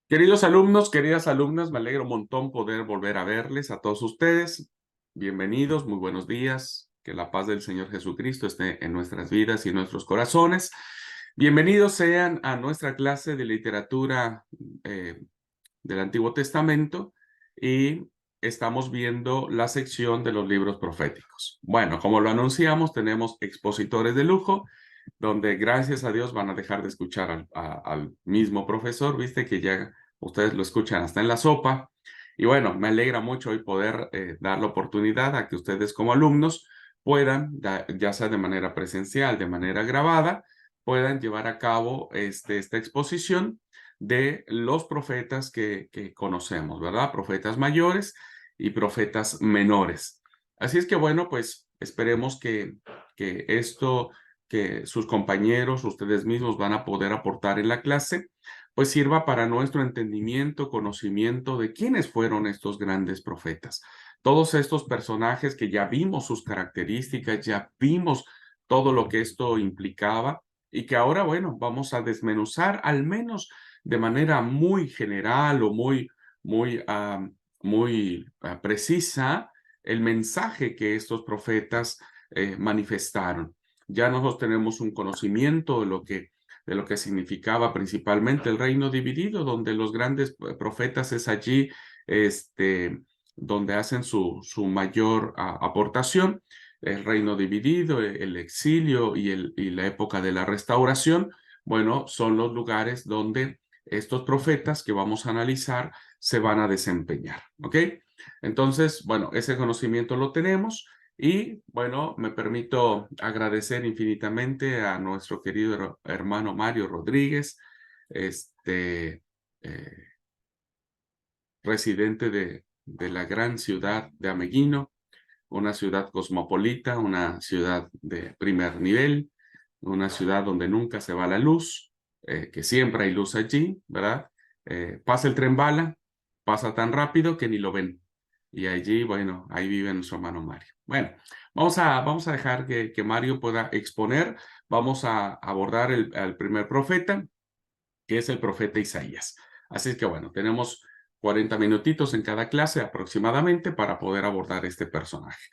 Queridos alumnos, queridas alumnas, me alegro un montón poder volver a verles a todos ustedes. Bienvenidos, muy buenos días. Que la paz del Señor Jesucristo esté en nuestras vidas y en nuestros corazones. Bienvenidos sean a nuestra clase de literatura eh, del Antiguo Testamento y estamos viendo la sección de los libros proféticos. Bueno, como lo anunciamos, tenemos expositores de lujo donde gracias a Dios van a dejar de escuchar al mismo profesor, viste que ya ustedes lo escuchan hasta en la sopa. Y bueno, me alegra mucho hoy poder dar la oportunidad a que ustedes como alumnos puedan, ya sea de manera presencial, de manera grabada, puedan llevar a cabo esta exposición de los profetas que conocemos, ¿verdad? Profetas mayores y profetas menores. Así es que bueno, pues esperemos que esto que sus compañeros, ustedes mismos van a poder aportar en la clase, pues sirva para nuestro entendimiento, conocimiento de quiénes fueron estos grandes profetas. Todos estos personajes que ya vimos sus características, ya vimos todo lo que esto implicaba y que ahora, bueno, vamos a desmenuzar al menos de manera muy general o muy precisa el mensaje que estos profetas manifestaron. Ya nosotros tenemos un conocimiento de lo que significaba principalmente el reino dividido, donde los grandes profetas es allí donde hacen su mayor aportación. El reino dividido, el exilio y la época de la restauración, bueno, son los lugares donde estos profetas que vamos a analizar se van a desempeñar, ¿ok? Entonces, bueno, ese conocimiento lo tenemos. Y bueno, me permito agradecer infinitamente a nuestro querido hermano Mario Rodríguez, este eh, residente de la gran ciudad de Ameguino, una ciudad cosmopolita, una ciudad de primer nivel, una ciudad donde nunca se va la luz, que siempre hay luz allí, ¿verdad? Pasa el tren bala, pasa tan rápido que ni lo ven. Y allí, bueno, ahí vive nuestro hermano Mario. Bueno, vamos a dejar que Mario pueda exponer. Vamos a abordar al primer profeta, que es el profeta Isaías. Así es que bueno, tenemos 40 minutitos en cada clase aproximadamente para poder abordar este personaje.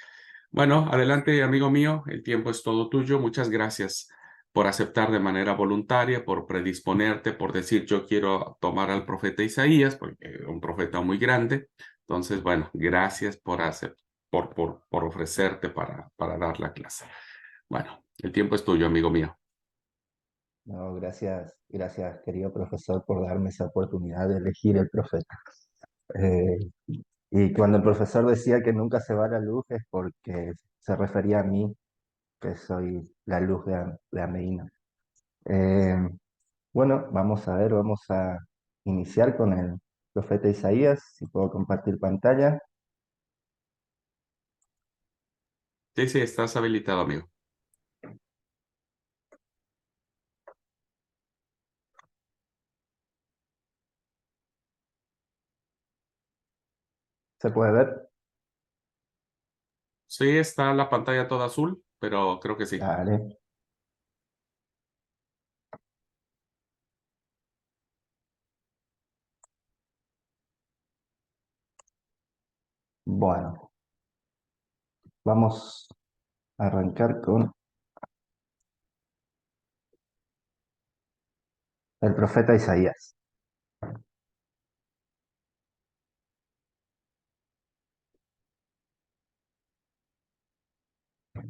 Bueno, adelante, amigo mío, el tiempo es todo tuyo. Muchas gracias por aceptar de manera voluntaria, por predisponerte, por decir yo quiero tomar al profeta Isaías, porque es un profeta muy grande. Entonces, bueno, gracias por ofrecerte para dar la clase. Bueno, el tiempo es tuyo, amigo mío. No, gracias, querido profesor, por darme esa oportunidad de elegir el profeta. Eh, y cuando el profesor decía que nunca se va la luz es porque se refería a mí, que soy la luz de Ameína. Eh, bueno, vamos a ver, vamos a iniciar con el profeta Isaías, si puedo compartir pantalla. Sí, sí, estás habilitado, amigo. ¿Se puede ver? Sí, está la pantalla toda azul, pero creo que sí. Dale. Bueno, vamos a arrancar con el profeta Isaías.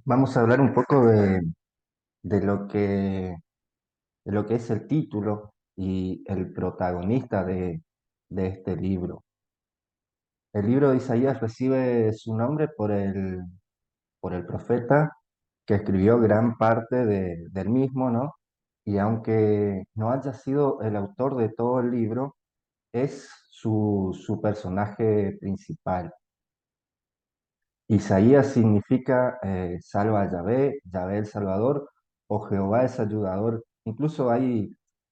Vamos a hablar un poco de de lo que es el título y el protagonista de este libro. El libro de Isaías recibe su nombre por el profeta que escribió gran parte del mismo, ¿no? Y aunque no haya sido el autor de todo el libro, es su personaje principal. Isaías significa salva a Yahvé, Yahvé el Salvador, o Jehová es ayudador. Incluso hay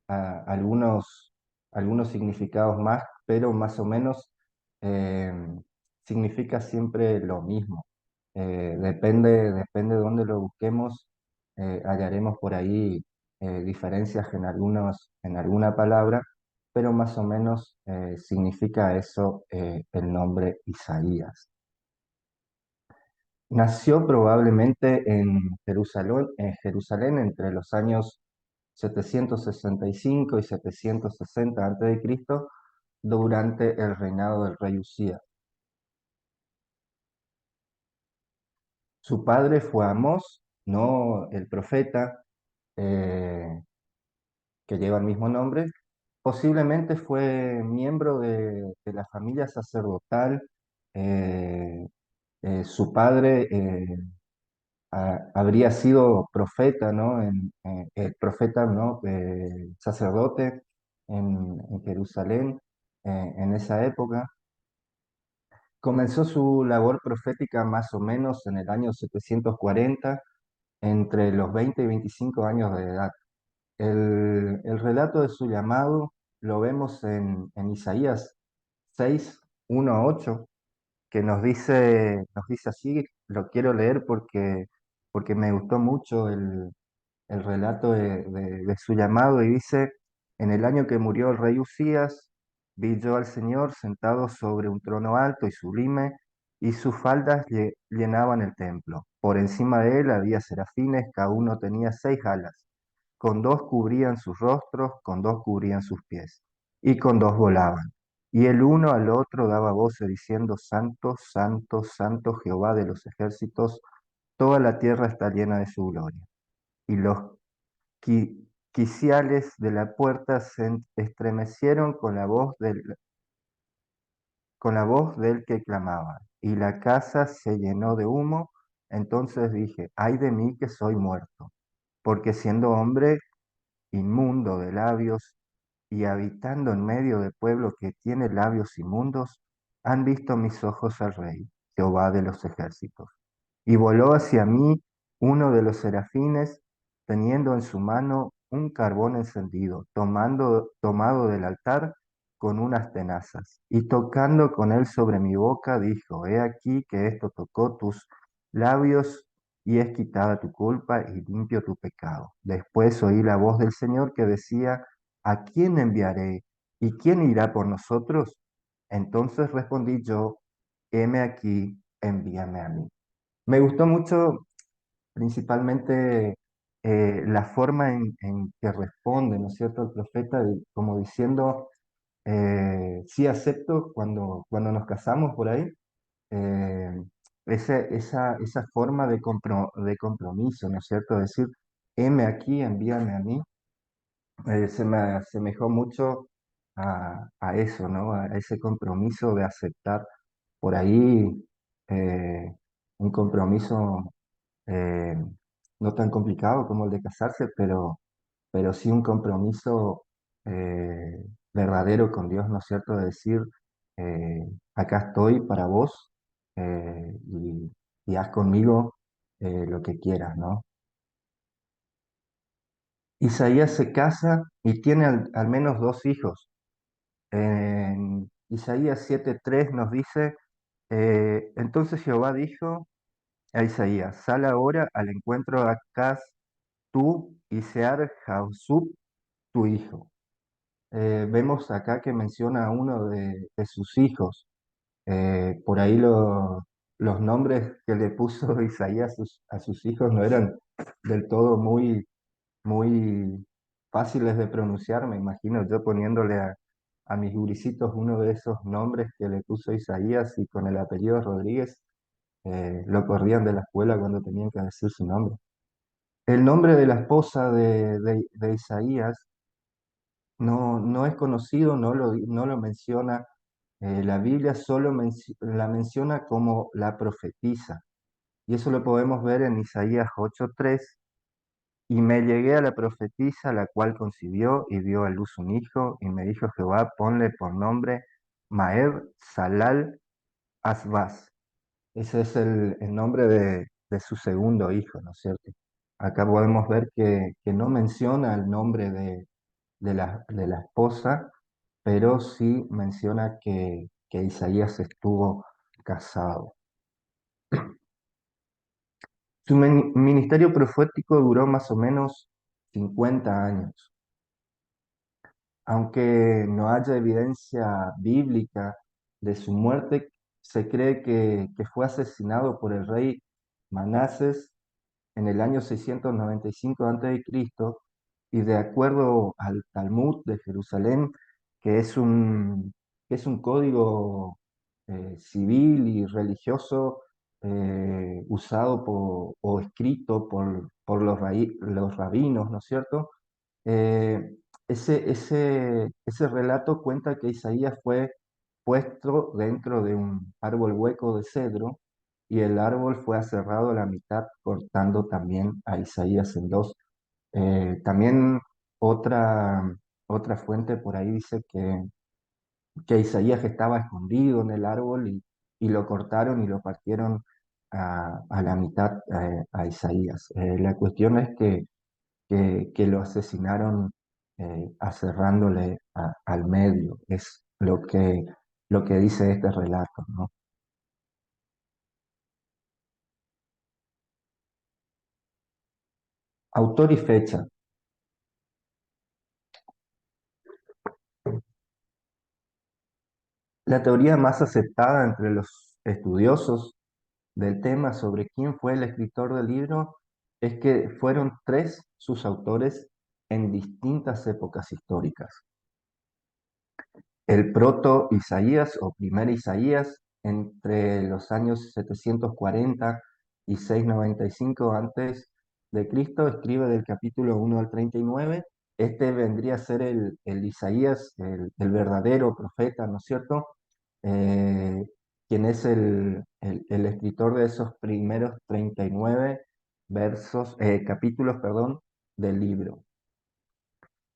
algunos, algunos significados más, pero más o menos eh, significa siempre lo mismo. Depende de dónde lo busquemos, hallaremos por ahí diferencias en alguna palabra, pero más o menos significa eso el nombre Isaías. Nació probablemente en Jerusalén entre los años 765 y 760 a.C., durante el reinado del rey Usías. Su padre fue Amós, no el profeta eh, que lleva el mismo nombre. Posiblemente fue miembro de la familia sacerdotal. eh, su padre habría sido profeta, ¿no? El profeta, ¿no? Sacerdote en Jerusalén en esa época. Comenzó su labor profética más o menos en el año 740, entre los 20 y 25 años de edad. El relato de su llamado lo vemos en Isaías 6, 1 a 8, que nos dice así. Lo quiero leer porque me gustó mucho el relato de su llamado, y dice: en el año que murió el rey Usías, vi yo al Señor sentado sobre un trono alto y sublime, y sus faldas llenaban el templo. Por encima de él había serafines, cada uno tenía 6 alas. Con dos cubrían sus rostros, con dos cubrían sus pies, y con dos volaban. Y el uno al otro daba voces diciendo: Santo, Santo, Santo Jehová de los ejércitos, toda la tierra está llena de su gloria. Y los quiciales de la puerta se estremecieron con la voz del que clamaba, y la casa se llenó de humo. Entonces dije: ay de mí que soy muerto, porque siendo hombre inmundo de labios y habitando en medio de pueblo que tiene labios inmundos, han visto mis ojos al Rey, Jehová de los ejércitos. Y voló hacia mí uno de los serafines, teniendo en su mano un carbón encendido, tomado del altar con unas tenazas, y tocando con él sobre mi boca, dijo: he aquí que esto tocó tus labios, y es quitada tu culpa y limpio tu pecado. Después oí la voz del Señor que decía: ¿a quién enviaré? ¿Y quién irá por nosotros? Entonces respondí yo: heme aquí, envíame a mí. Me gustó mucho principalmente la forma en que responde, ¿no es cierto?, el profeta, como diciendo: sí acepto cuando nos casamos por ahí. eh, esa forma de compromiso, ¿no es cierto?, decir: heme aquí, envíame a mí. Se me asemejó mucho a eso, ¿no? A ese compromiso de aceptar por ahí, eh, un compromiso eh, no tan complicado como el de casarse, pero sí un compromiso verdadero con Dios, ¿no es cierto? De decir: acá estoy para vos, y haz conmigo lo que quieras, ¿no? Isaías se casa y tiene al menos 2 hijos. En Isaías 7:3 nos dice: entonces Jehová dijo a Isaías: sal ahora al encuentro de Acaz, tú y Sear Jahzub, tu hijo. Vemos acá que menciona a uno de sus hijos. Por ahí los nombres que le puso Isaías a sus hijos no eran del todo muy fáciles de pronunciar. Me imagino yo poniéndole a mis gurisitos uno de esos nombres que le puso Isaías, y con el apellido Rodríguez lo corrían de la escuela cuando tenían que decir su nombre. El nombre de la esposa de Isaías no es conocido, no lo menciona. La Biblia solo la menciona como la profetisa, y eso lo podemos ver en Isaías 8:3. Y me llegué a la profetisa, la cual concibió y dio a luz un hijo, y me dijo Jehová: ponle por nombre Maher Salal Asbaz. Ese es el nombre de su segundo hijo, ¿no es cierto? Acá podemos ver que no menciona el nombre de la esposa, pero sí menciona que Isaías estuvo casado. Su ministerio profético duró más o menos 50 años. Aunque no haya evidencia bíblica de su muerte, se cree que fue asesinado por el rey Manases en el año 695 a.C. Y de acuerdo al Talmud de Jerusalén, que es un, que es un código civil y religioso usado o escrito por los rabinos, ¿no es cierto? Eh, ese relato cuenta que Isaías fue puesto dentro de un árbol hueco de cedro y el árbol fue aserrado a la mitad, cortando también a Isaías en dos. También otra, otra fuente por ahí dice que Isaías estaba escondido en el árbol y lo cortaron y lo partieron a la mitad a Isaías. La cuestión es que lo asesinaron aserrándole al medio, es lo que dice este relato, ¿no? Autor y fecha. La teoría más aceptada entre los estudiosos del tema sobre quién fue el escritor del libro es que fueron tres sus autores en distintas épocas históricas. El proto-Isaías o primer Isaías entre los años 740 y 695 antes de Cristo escribe del capítulo 1 al 39. Este vendría a ser el Isaías, el verdadero profeta, ¿no es cierto? Eh, quien es el escritor de esos primeros 39 capítulos, perdón, del libro.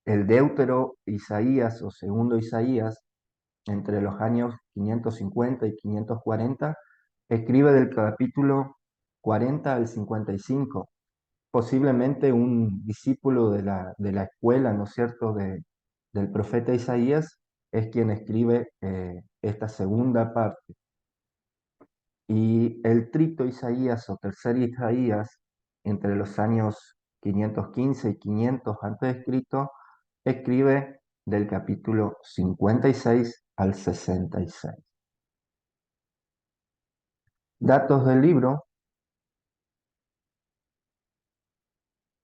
El Deutero Isaías o segundo Isaías entre los años 550 y 540, escribe del capítulo 40 al 55, posiblemente un discípulo de la escuela, ¿no es cierto?, del profeta Isaías, es quien escribe esta segunda parte. Y el trito Isaías o tercer Isaías, entre los años 515 y 500 antes de Cristo, escribe del capítulo 56 al 66. Datos del libro: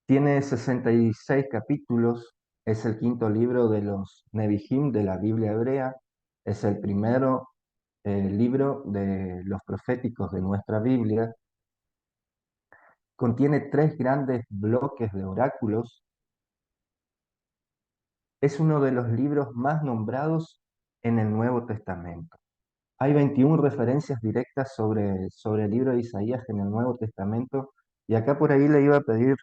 tiene 66 capítulos, es el quinto libro de los Nevi'im de la Biblia hebrea, es el primero libro de los proféticos de nuestra Biblia, contiene tres grandes bloques de oráculos, es uno de los libros más nombrados en el Nuevo Testamento. Hay 21 referencias directas sobre el libro de Isaías en el Nuevo Testamento, y acá por ahí le iba a pedir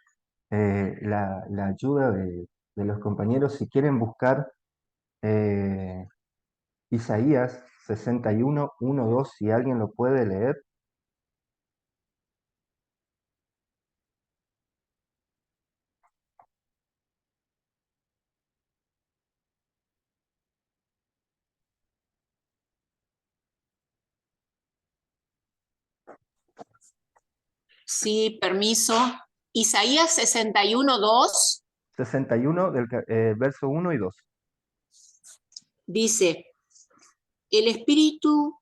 la ayuda de los compañeros si quieren buscar eh, Isaías 61, 1, 2, si alguien lo puede leer. Sí, permiso. Isaías 61:2 61 verso 1 y 2. dice, el Espíritu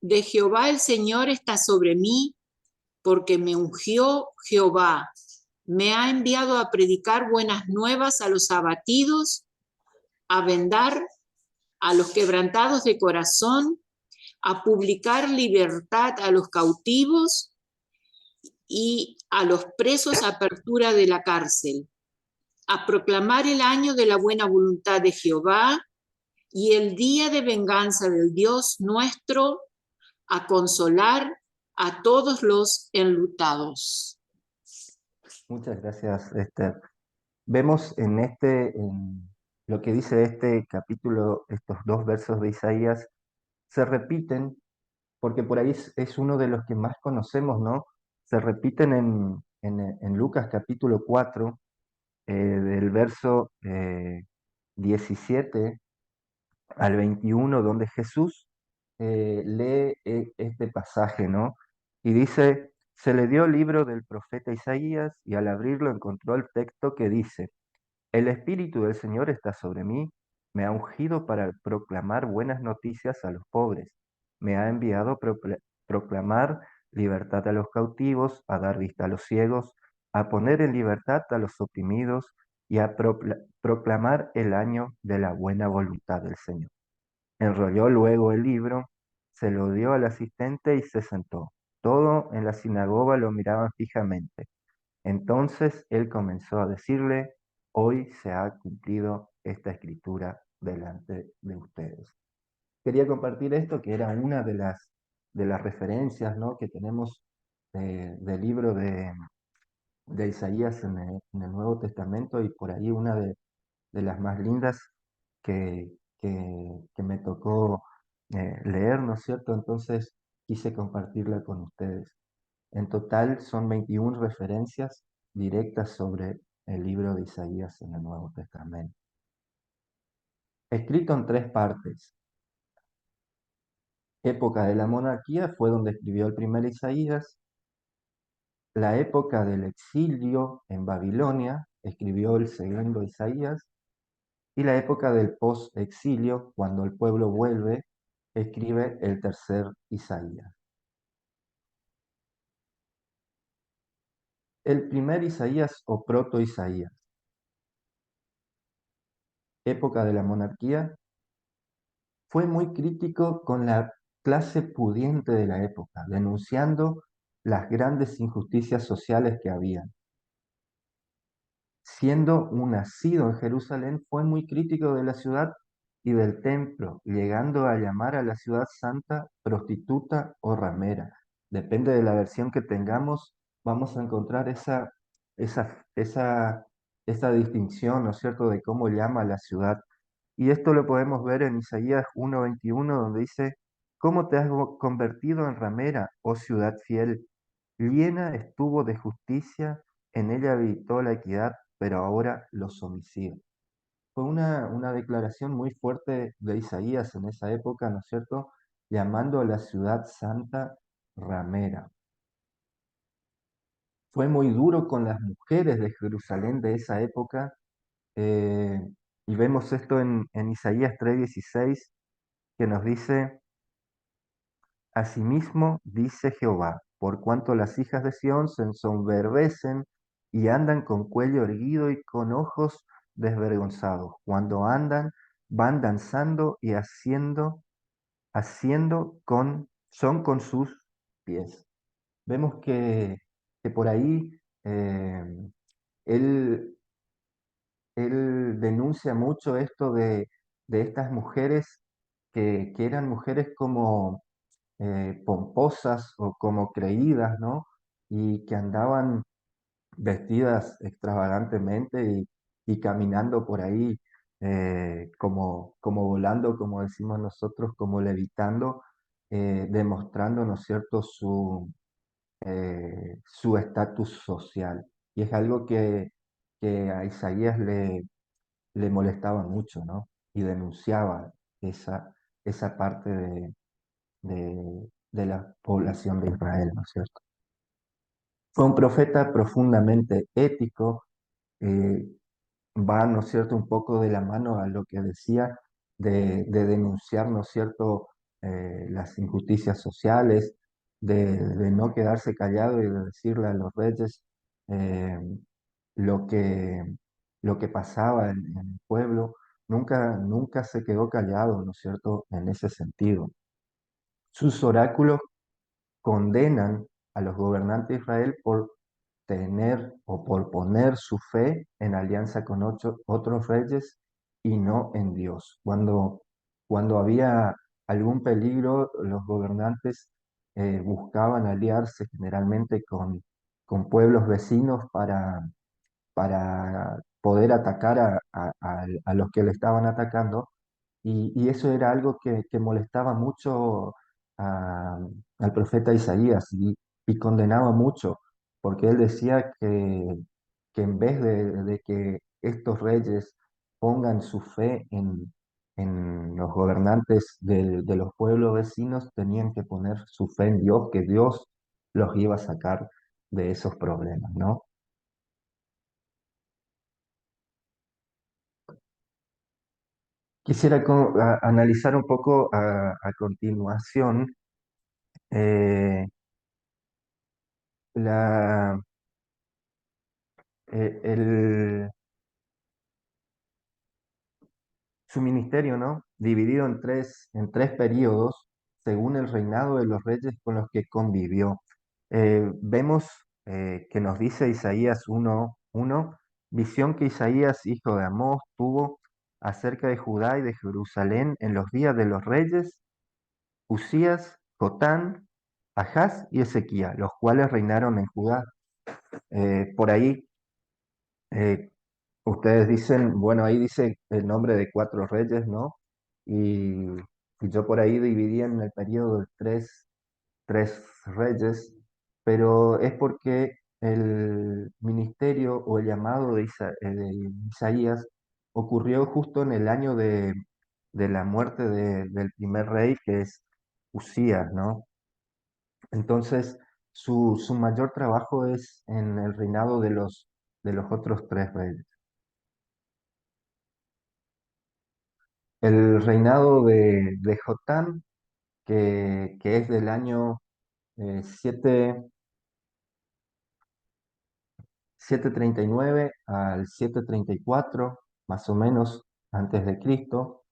de Jehová el Señor está sobre mí, porque me ungió Jehová. Me ha enviado a predicar buenas nuevas a los abatidos, a vendar a los quebrantados de corazón, a publicar libertad a los cautivos y a los presos apertura de la cárcel, a proclamar el año de la buena voluntad de Jehová y el día de venganza del Dios nuestro, a consolar a todos los enlutados. Muchas gracias, Esther. Vemos en lo que dice este capítulo, estos dos versos de Isaías, se repiten, porque por ahí es uno de los que más conocemos, ¿no? Se repiten en Lucas capítulo 4, del verso 17 al 21, donde Jesús lee este pasaje, ¿no? Y dice, se le dio el libro del profeta Isaías y al abrirlo encontró el texto que dice, el Espíritu del Señor está sobre mí, Me ha ungido para proclamar buenas noticias a los pobres. Me ha enviado a proclamar libertad a los cautivos, a dar vista a los ciegos, a poner en libertad a los oprimidos y a proclamar el año de la buena voluntad del Señor. Enrolló luego el libro, se lo dio al asistente y se sentó. Todo en la sinagoga lo miraban fijamente. Entonces él comenzó a decirle: hoy se ha cumplido esta escritura delante de ustedes. Quería compartir esto, que era una de las referencias, ¿no?, que tenemos del libro de Isaías en el Nuevo Testamento, y por ahí una de las más lindas que, que me tocó leer, ¿no es cierto? Entonces quise compartirla con ustedes. En total son 21 referencias directas sobre el libro de Isaías en el Nuevo Testamento. Escrito en 3 partes. Época de la monarquía fue donde escribió el primer Isaías. La época del exilio en Babilonia escribió el segundo Isaías. Y la época del post-exilio, cuando el pueblo vuelve, escribe el tercer Isaías. El primer Isaías o proto-Isaías, época de la monarquía, fue muy crítico con la clase pudiente de la época, denunciando las grandes injusticias sociales que había. Siendo un nacido en Jerusalén, fue muy crítico de la ciudad y del templo, llegando a llamar a la ciudad santa prostituta o ramera. Depende de la versión que tengamos, vamos a encontrar esa, esa, esa distinción, ¿no es cierto?, de cómo llama a la ciudad. Y esto lo podemos ver en Isaías 1:21, donde dice: ¿cómo te has convertido en ramera, oh ciudad fiel? Llena estuvo de justicia, en ella habitó la equidad, pero ahora los homicidios. Fue una declaración muy fuerte de Isaías en esa época, ¿no es cierto?, llamando a la ciudad santa ramera. Fue muy duro con las mujeres de Jerusalén de esa época, eh, y vemos esto en Isaías 3:16, que nos dice: asimismo dice Jehová, por cuanto las hijas de Sión se ensoberbecen y andan con cuello erguido y con ojos desvergonzados, cuando andan, van danzando y son con sus pies. Vemos que por ahí eh, él, él denuncia mucho esto de estas mujeres que eran mujeres como pomposas o como creídas, ¿no? Y que andaban vestidas extravagantemente y caminando por ahí como volando, como decimos nosotros, como levitando, demostrando, ¿no es cierto?, su estatus social. Y es algo que a Isaías le molestaba mucho, ¿no? Y denunciaba esa parte de la población de Israel, ¿no es cierto? Fue un profeta profundamente ético, eh, va, ¿no es cierto?, un poco de la mano a lo que decía de denunciar, ¿no es cierto?, las injusticias sociales, de no quedarse callado y de decirle a los reyes eh, lo que, lo que pasaba en el pueblo. Nunca se quedó callado, ¿no es cierto?, en ese sentido. Sus oráculos condenan a los gobernantes de Israel por tener o por poner su fe en alianza con otros reyes y no en Dios. Cuando había algún peligro, los gobernantes buscaban aliarse generalmente con pueblos vecinos para poder atacar a los que le estaban atacando, y eso era algo que molestaba mucho a- al profeta Isaías, y condenaba mucho, porque él decía que en vez de que estos reyes pongan su fe en los gobernantes de los pueblos vecinos, tenían que poner su fe en Dios, que Dios los iba a sacar de esos problemas, ¿no? Quisiera analizar un poco a continuación eh, la, el, su ministerio, ¿no? Dividido en tres periodos según el reinado de los reyes con los que convivió. Vemos que nos dice Isaías 1:1, visión que Isaías, hijo de Amós, tuvo acerca de Judá y de Jerusalén en los días de los reyes Usías, Jotán, Ahaz y Ezequías, los cuales reinaron en Judá. Por ahí eh, ustedes dicen, bueno, ahí dice el nombre de cuatro reyes, ¿no? Y, y yo por ahí dividí en el periodo de tres reyes, pero es porque el ministerio o el llamado de Isaías ocurrió justo en el año de la muerte del primer rey, que es Usías, ¿no? Entonces, su mayor trabajo es en el reinado de los otros tres reyes. El reinado de Jotam, que es del año 7, 739 al 734, más o menos antes de Cristo,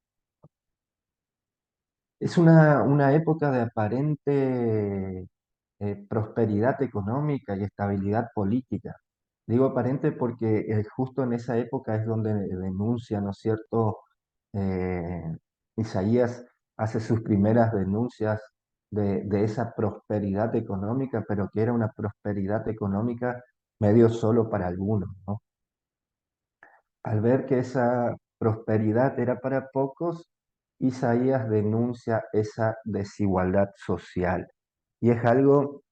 es una época de aparente prosperidad económica y estabilidad política. Digo aparente porque justo en esa época es donde denuncia, ¿no es cierto? Eh, Isaías hace sus primeras denuncias de esa prosperidad económica, pero que era una prosperidad económica medio solo para algunos, ¿no? Al ver que esa prosperidad era para pocos, Isaías denuncia esa desigualdad social. Y es algo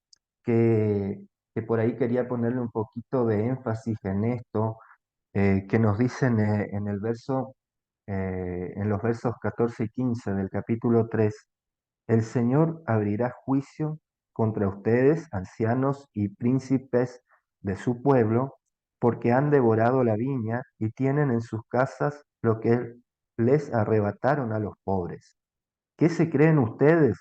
que, que por ahí quería ponerle un poquito de énfasis en esto, que nos dicen en los versos 14 y 15 del capítulo 3: el Señor abrirá juicio contra ustedes, ancianos y príncipes de su pueblo, porque han devorado la viña y tienen en sus casas lo que les arrebataron a los pobres. ¿Qué se creen ustedes?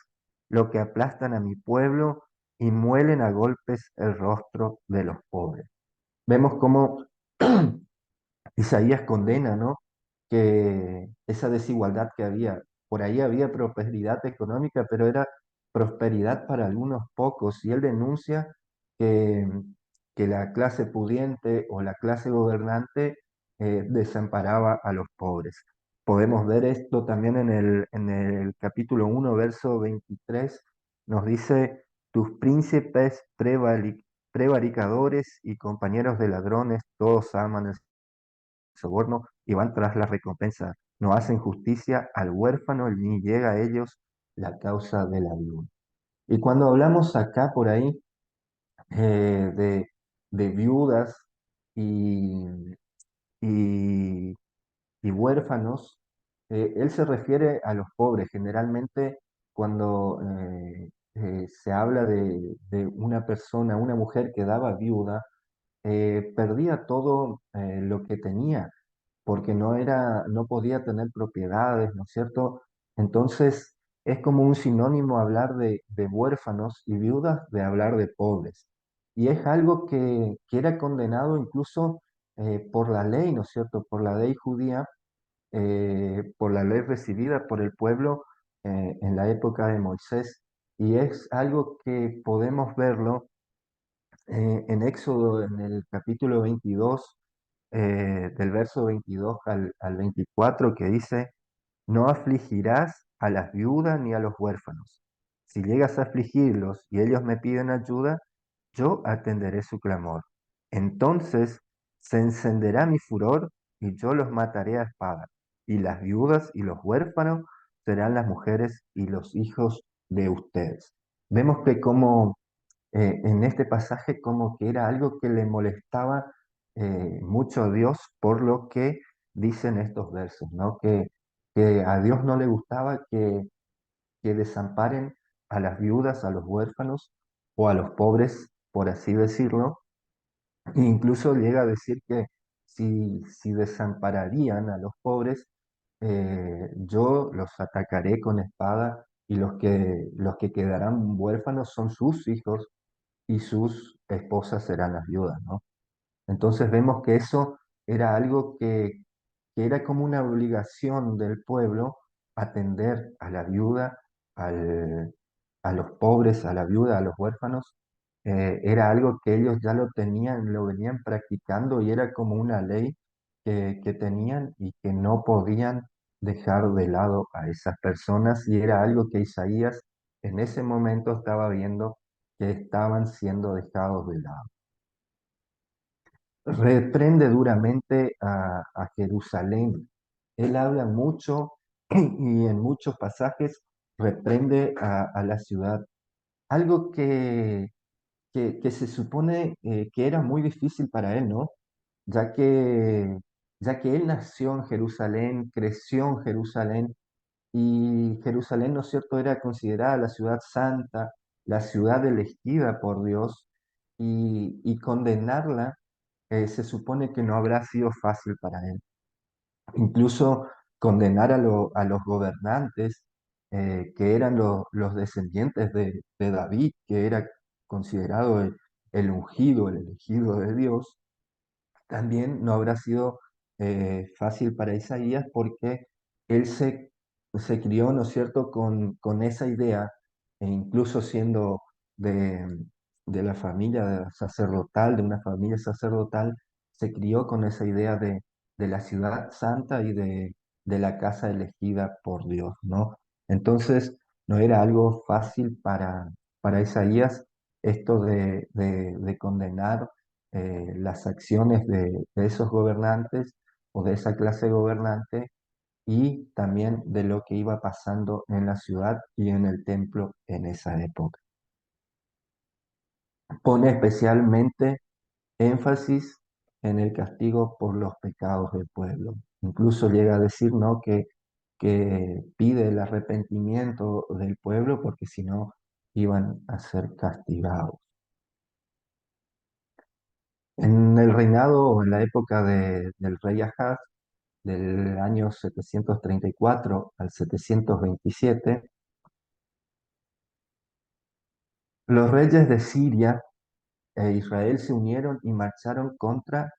Lo que aplastan a mi pueblo y muelen a golpes el rostro de los pobres. Vemos cómo Isaías condena, ¿no? Que esa desigualdad que había, por ahí había prosperidad económica, pero era prosperidad para algunos pocos, y él denuncia que, que la clase pudiente o la clase gobernante desamparaba a los pobres. Podemos ver esto también en el capítulo 1, verso 23, nos dice: tus príncipes prevaricadores y compañeros de ladrones, todos aman el soborno y van tras la recompensa. No hacen justicia al huérfano ni llega a ellos la causa de la viuda. Y cuando hablamos acá por ahí de viudas y, y, y huérfanos, él se refiere a los pobres. Generalmente cuando se habla de una persona, una mujer que daba viuda, perdía todo lo que tenía porque no podía tener propiedades, ¿no es cierto? Entonces, es como un sinónimo hablar de huérfanos y viudas de hablar de pobres. Y es algo que era condenado incluso por la ley, ¿no es cierto? Por la ley judía, por la ley recibida por el pueblo en la época de Moisés. Y es algo que podemos verlo en Éxodo, en el capítulo 22, del verso 22 al 24, que dice: no afligirás a las viudas ni a los huérfanos. Si llegas a afligirlos y ellos me piden ayuda, yo atenderé su clamor. Entonces se encenderá mi furor y yo los mataré a espada. Y las viudas y los huérfanos serán las mujeres y los hijos de ustedes. Vemos que como en este pasaje como que era algo que le molestaba mucho a Dios por lo que dicen estos versos, ¿no? Que a Dios no le gustaba que desamparen a las viudas, a los huérfanos o a los pobres, por así decirlo. E incluso llega a decir que si desampararían a los pobres, yo los atacaré con espada y los que quedarán huérfanos son sus hijos y sus esposas serán las viudas, ¿no? Entonces vemos que eso era algo que era como una obligación del pueblo atender a la viuda, al- a los pobres, a la viuda, a los huérfanos. Era algo que ellos ya lo tenían, lo venían practicando y era como una ley que tenían y que no podían dejar de lado a esas personas y era algo que Isaías en ese momento estaba viendo que estaban siendo dejados de lado. Reprende duramente a Jerusalén. Él habla mucho y en muchos pasajes reprende a la ciudad. Algo que se supone que era muy difícil para él, ¿no? Ya que, ya que él nació en Jerusalén, creció en Jerusalén, y Jerusalén, ¿no es cierto?, era considerada la ciudad santa, la ciudad elegida por Dios, y condenarla se supone que no habrá sido fácil para él. Incluso condenar a los gobernantes, que eran los descendientes de David, que era considerado el ungido, el elegido de Dios, también no habrá sido fácil para Isaías porque él se crió, ¿no es cierto?, con esa idea, e incluso siendo de, de la familia sacerdotal, de una familia sacerdotal, se crió con esa idea de la ciudad santa y de la casa elegida por Dios, ¿no? Entonces, no era algo fácil para Isaías esto de condenar las acciones de esos gobernantes o de esa clase gobernante y también de lo que iba pasando en la ciudad y en el templo en esa época. Pone especialmente énfasis en el castigo por los pecados del pueblo. Incluso llega a decir, ¿no?, que pide el arrepentimiento del pueblo porque si no iban a ser castigados. En el reinado o en la época del rey Ahaz, del año 734 al 727, los reyes de Siria e Israel se unieron y marcharon contra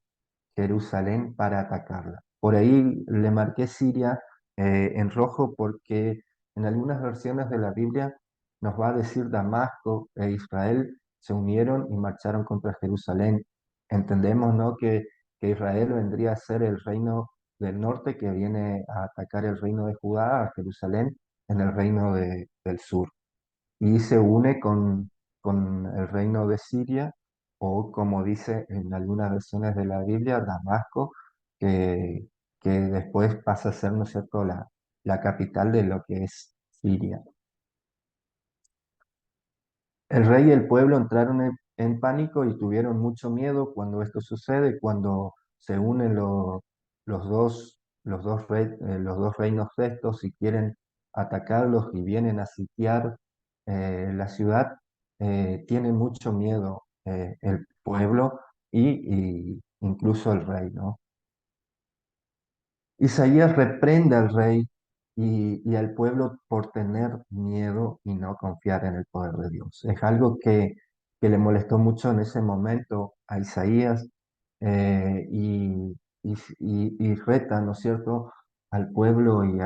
Jerusalén para atacarla. Por ahí le marqué Siria en rojo porque en algunas versiones de la Biblia nos va a decir Damasco e Israel se unieron y marcharon contra Jerusalén. Entendemos, ¿no?, que Israel vendría a ser el reino del norte que viene a atacar el reino de Judá, a Jerusalén, en el reino del sur y se une con el reino de Siria, o como dice en algunas versiones de la Biblia, Damasco, que, que después pasa a ser, ¿no es cierto?, la capital de lo que es Siria. El rey y el pueblo entraron en pánico y tuvieron mucho miedo cuando esto sucede, cuando se unen los dos reinos de estos y quieren atacarlos y vienen a sitiar la ciudad. Tiene mucho miedo el pueblo y incluso el rey, ¿no? Isaías reprende al rey y al pueblo por tener miedo y no confiar en el poder de Dios. Es algo que le molestó mucho en ese momento a Isaías y reta, ¿no es cierto?, al pueblo y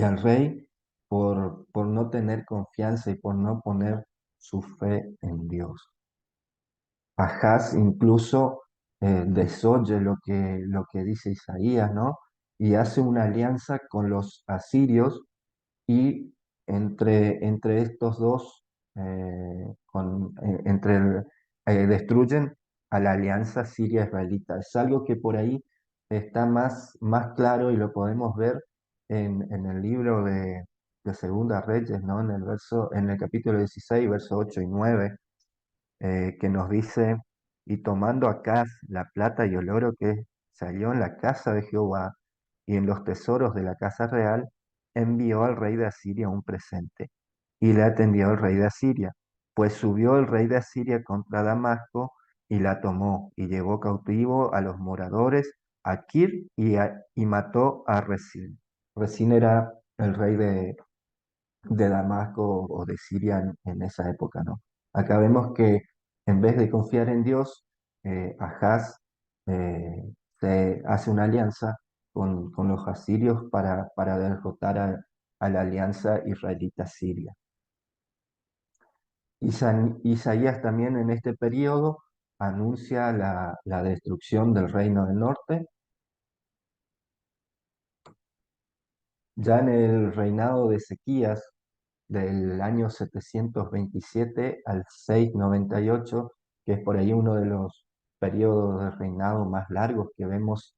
al rey por no tener confianza y por no poner su fe en Dios. Ahaz incluso desoye lo que dice Isaías, ¿no? Y hace una alianza con los asirios y entre estos dos, destruyen a la alianza siria-israelita. Es algo que por ahí está más claro y lo podemos ver en el libro de Segunda Reyes, ¿no? En el capítulo 16, versos 8 y 9 que nos dice, y tomando Acaz la plata y el oro que se halló en la casa de Jehová y en los tesoros de la casa real, envió al rey de Asiria un presente, y le atendió el rey de Asiria, pues subió el rey de Asiria contra Damasco, y la tomó, y llevó cautivo a los moradores a Kir y mató a Resín. Resín era el rey de Damasco o de Siria en esa época, ¿no? Acá vemos que en vez de confiar en Dios, Ahaz eh, se hace una alianza con los asirios para derrotar a la alianza israelita-siria. Isaías también en este periodo anuncia la destrucción del reino del norte. Ya en el reinado de Ezequías, del año 727 al 698, que es por ahí uno de los periodos de reinado más largos que vemos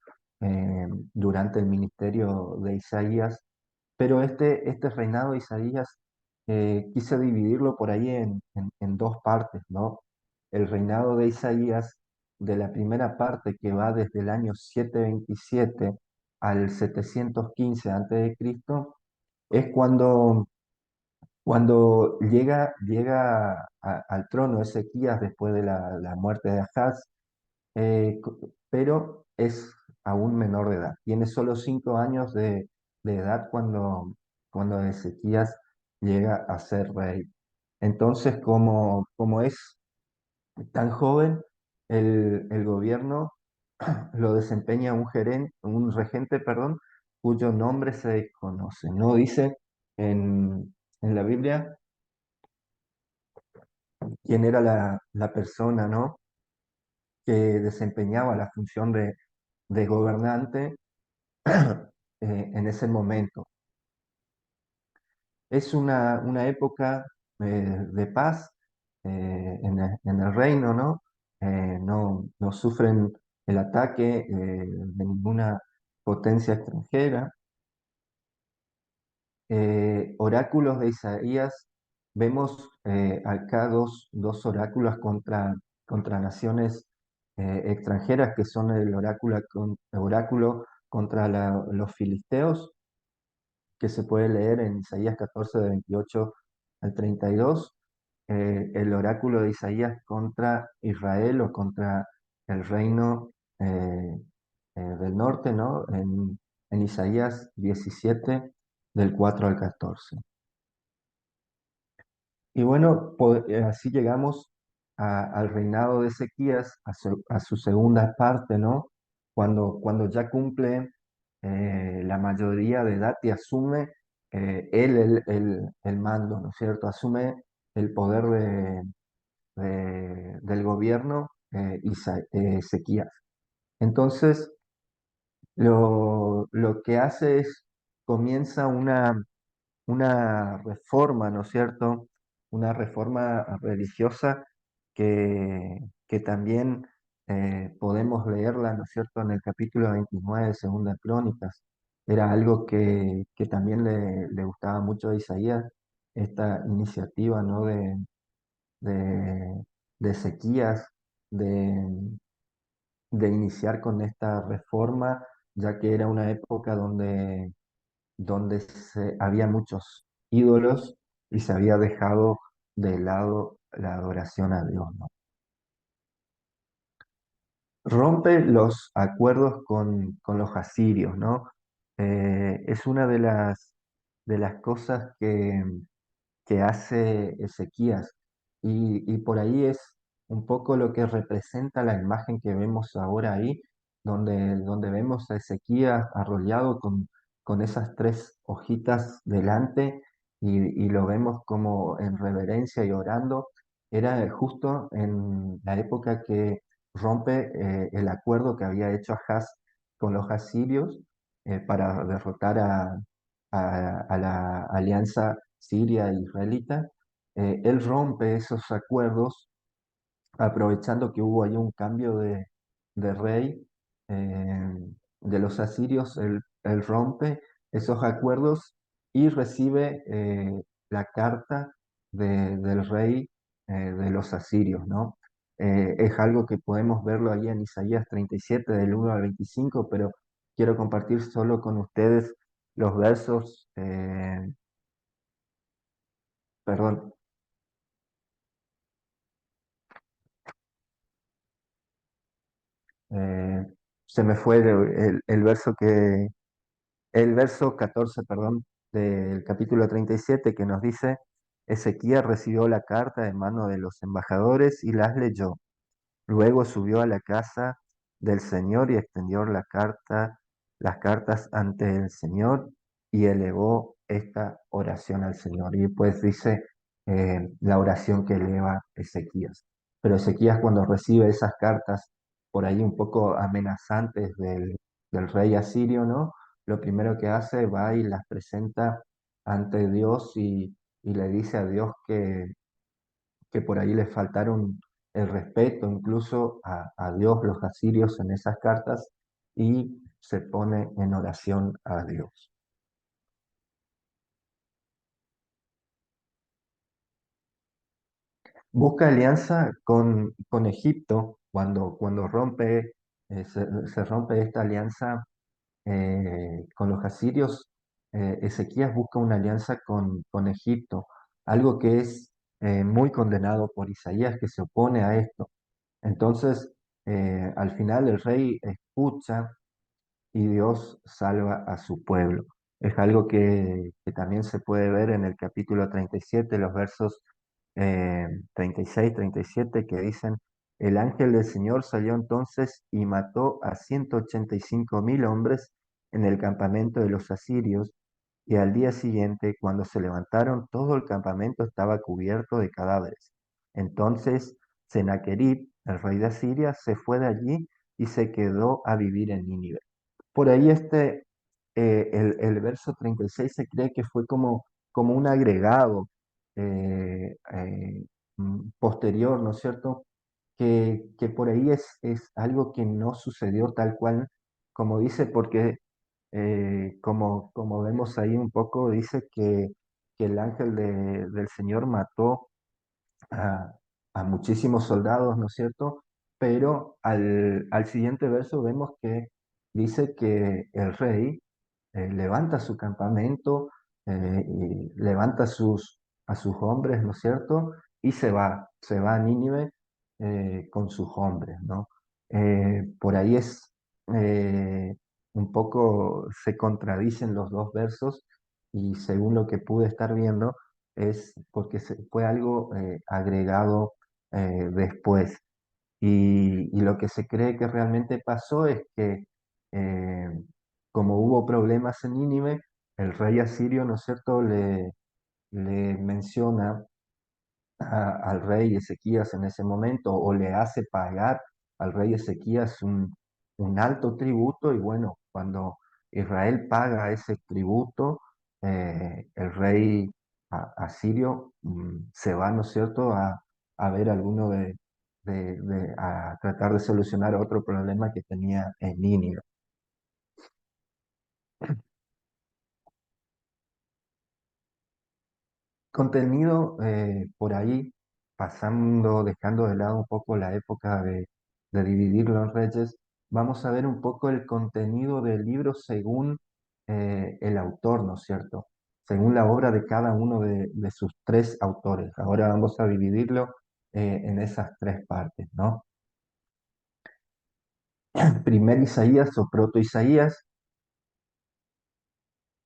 durante el ministerio de Isaías. Pero este reinado de Isaías quise dividirlo por ahí en dos partes, ¿no? El reinado de Isaías, de la primera parte que va desde el año 727 al 715 a.C., es cuando llega al trono Ezequías después de la muerte de Ahaz, pero es aún menor de edad. Tiene solo 5 años de edad cuando Ezequías llega a ser rey. Entonces, como es tan joven, el gobierno lo desempeña un regente, perdón, cuyo nombre se desconoce. No dice en la Biblia quién era la persona, ¿no?, que desempeñaba la función de gobernante en ese momento. Es una época de paz en el reino, ¿no? No sufren el ataque de ninguna potencia extranjera. Oráculos de Isaías, vemos acá dos oráculos contra naciones extranjeras, que son el oráculo contra los filisteos, que se puede leer en Isaías 14, de 28 al 32, el oráculo de Isaías contra Israel o contra el reino del norte, ¿no? En Isaías 17, del 4 al 14. Y bueno, así llegamos al reinado de Ezequías, a su segunda parte, ¿no? Cuando ya cumple la mayoría de edad y asume él el mando, ¿no es cierto? Asume el poder del gobierno Ezequías. Entonces, lo que hace es, comienza una reforma, ¿no es cierto? Una reforma religiosa que también podemos leerla, ¿no es cierto?, en el capítulo 29 de Segunda Crónicas. Era algo que también le gustaba mucho a Isaías, esta iniciativa, ¿no?, de, de Ezequías, de, de iniciar con esta reforma, ya que era una época donde había muchos ídolos y se había dejado de lado la adoración a Dios, ¿no? Rompe los acuerdos con los asirios, ¿no? Es una de las cosas que hace Ezequías. Y por ahí es un poco lo que representa la imagen que vemos ahora ahí, donde vemos a Ezequías arrollado con esas tres hojitas delante y lo vemos como en reverencia y orando. Era justo en la época que rompe el acuerdo que había hecho Ahaz con los asirios para derrotar a la alianza siria e israelita. Él rompe esos acuerdos aprovechando que hubo ahí un cambio de rey eh, de los asirios. Él rompe esos acuerdos y recibe la carta del rey de los asirios, ¿no? Es algo que podemos verlo ahí en Isaías 37, del 1 al 25, pero quiero compartir solo con ustedes los versos, perdón, eh, se me fue el verso 14, perdón, del capítulo 37 que nos dice, Ezequías recibió la carta de mano de los embajadores y las leyó. Luego subió a la casa del Señor y extendió las cartas ante el Señor y elevó esta oración al Señor. Y pues dice la oración que eleva Ezequías. Pero Ezequías cuando recibe esas cartas por ahí un poco amenazantes del rey asirio, ¿no? Lo primero que hace va y las presenta ante Dios y le dice a Dios que por ahí les faltaron el respeto incluso a Dios, los asirios, en esas cartas, y se pone en oración a Dios. Busca alianza con Egipto cuando se rompe esta alianza con los asirios. Ezequías busca una alianza con Egipto, algo que es muy condenado por Isaías, que se opone a esto. Entonces, al final el rey escucha y Dios salva a su pueblo. Es algo que también se puede ver en el capítulo 37, los versos 36, 37, que dicen, el ángel del Señor salió entonces y mató a 185.000 hombres en el campamento de los asirios, y al día siguiente, cuando se levantaron, todo el campamento estaba cubierto de cadáveres. Entonces Sennacherib, el rey de Asiria, se fue de allí y se quedó a vivir en Nínive. Por ahí el verso 36 se cree que fue como un agregado posterior, ¿no es cierto? Que por ahí es algo que no sucedió tal cual como dice, porque como vemos ahí un poco, dice que el ángel del Señor mató a, a muchísimos soldados, ¿no es cierto? Pero al siguiente verso vemos que dice que el rey levanta su campamento, y levanta a sus hombres, ¿no es cierto? Y se va a Nínive con sus hombres, ¿no? Por ahí eh, un poco, se contradicen los dos versos y según lo que pude estar viendo, es porque fue algo agregado después. Y lo que se cree que realmente pasó es que eh, como hubo problemas en Nínive, el rey asirio, ¿no es cierto?, le menciona al rey Ezequías en ese momento o le hace pagar al rey Ezequías un alto tributo y bueno, cuando Israel paga ese tributo, el rey asirio se va, ¿no es cierto?, a ver alguno a tratar de solucionar otro problema que tenía en Nínive. Contenido por ahí, dejando de lado un poco la época de dividir los reyes, vamos a ver un poco el contenido del libro según el autor, ¿no es cierto? Según la obra de cada uno de sus tres autores. Ahora vamos a dividirlo en esas tres partes, ¿no? Primer Isaías o proto Isaías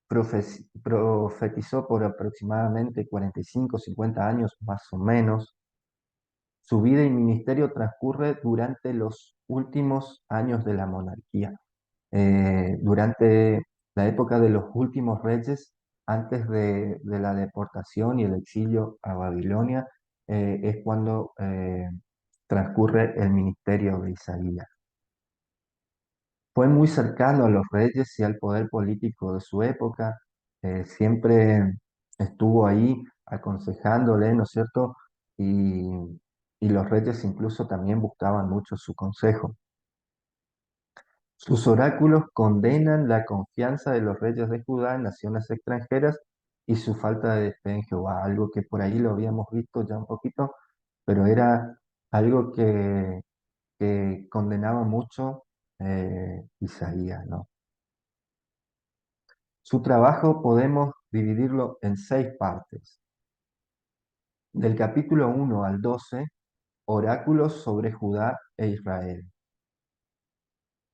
profetizó por aproximadamente 45, 50 años más o menos. Su vida y ministerio transcurre durante los últimos años de la monarquía, durante la época de los últimos reyes, antes de la deportación y el exilio a Babilonia, es cuando transcurre el ministerio de Isaías. Fue muy cercano a los reyes y al poder político de su época, siempre estuvo ahí aconsejándole, ¿no es cierto? Y, y los reyes incluso también buscaban mucho su consejo. Sus oráculos condenan la confianza de los reyes de Judá en naciones extranjeras y su falta de fe en Jehová, algo que por ahí lo habíamos visto ya un poquito, pero era algo que condenaba mucho Isaías, ¿no? Su trabajo podemos dividirlo en 6 partes. Del capítulo 1 al 12, oráculos sobre Judá e Israel.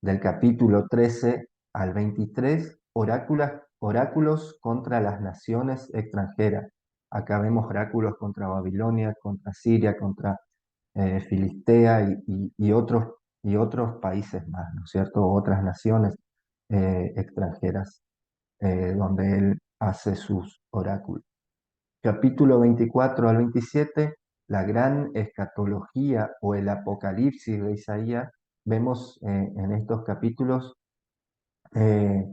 Del capítulo 13 al 23, oráculos contra las naciones extranjeras. Acá vemos oráculos contra Babilonia, contra Siria, contra Filistea y otros países más, ¿no es cierto? Otras naciones extranjeras donde él hace sus oráculos. Capítulo 24 al 27, la gran escatología o el apocalipsis de Isaías. Vemos en estos capítulos eh,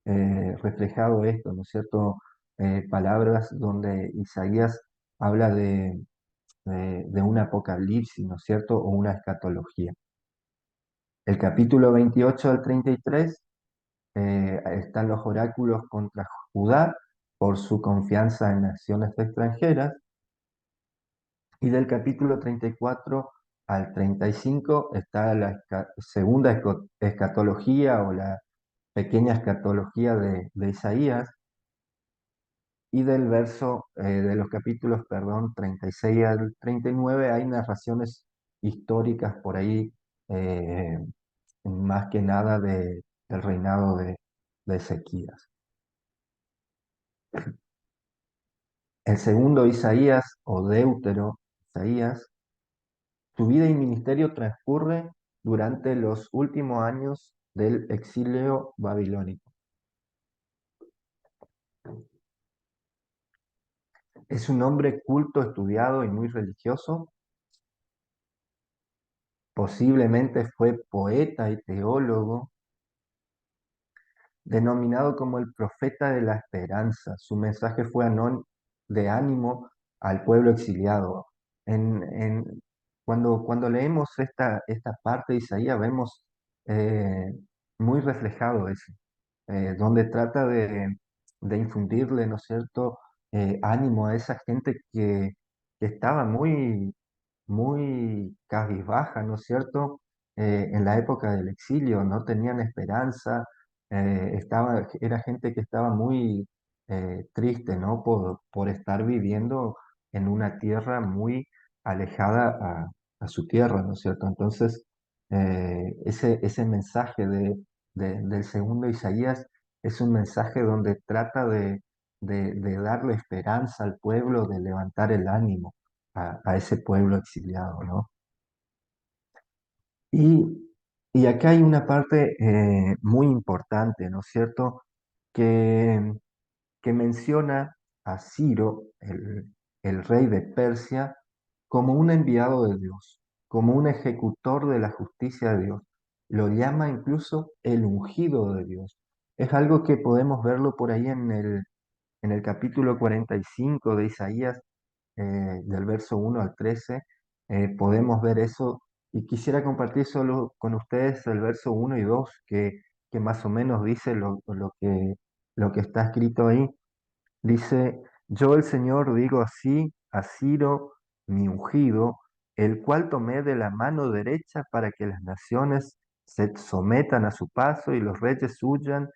reflejado esto, ¿no es cierto? Palabras donde Isaías habla de un apocalipsis, ¿no es cierto? O una escatología. El capítulo 28 al 33 están los oráculos contra Judá por su confianza en naciones extranjeras. Y del capítulo 34 al 35 está la segunda escatología o la pequeña escatología de Isaías. Y de los capítulos, perdón, 36 al 39 hay narraciones históricas por ahí, eh, más que nada del reinado de Ezequías. El segundo Isaías o Deutero Isaías, su vida y ministerio transcurre durante los últimos años del exilio babilónico. Es un hombre culto, estudiado y muy religioso. Posiblemente fue poeta y teólogo, denominado como el profeta de la esperanza. Su mensaje fue de ánimo al pueblo exiliado. En, en- cuando leemos esta parte de Isaías, vemos eh, muy reflejado eso, donde trata de infundirle, ¿no es cierto?, ánimo a esa gente que estaba muy cabizbaja, ¿no es cierto? En la época del exilio, no tenían esperanza, era gente que estaba muy triste, ¿no? Por estar viviendo en una tierra muy alejada a su tierra, ¿no es cierto? Entonces, ese mensaje del segundo Isaías es un mensaje donde trata de darle esperanza al pueblo, de levantar el ánimo a ese pueblo exiliado, ¿no? Y, y acá hay una parte muy importante, ¿no es cierto? Que, que menciona a Ciro, el rey de Persia, como un enviado de Dios, como un ejecutor de la justicia de Dios. Lo llama incluso el ungido de Dios. Es algo que podemos verlo por ahí en el capítulo 45 de Isaías, del verso 1 al 13, podemos ver eso. Y quisiera compartir solo con ustedes el verso 1 y 2, que más o menos dice lo que está escrito ahí. Dice, yo el Señor digo así a Ciro, mi ungido, el cual tomé de la mano derecha para que las naciones se sometan a su paso y los reyes huyan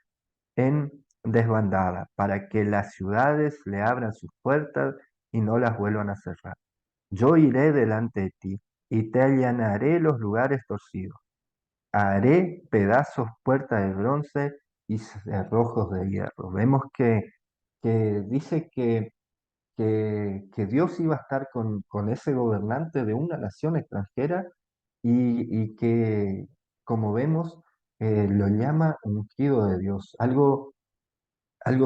en desbandada, para que las ciudades le abran sus puertas y no las vuelvan a cerrar. Yo iré delante de ti y te allanaré los lugares torcidos. Haré pedazos puertas de bronce y cerrojos de hierro. Vemos que dice que Dios iba a estar con ese gobernante de una nación extranjera y que, como vemos, lo llama ungido de Dios. Algo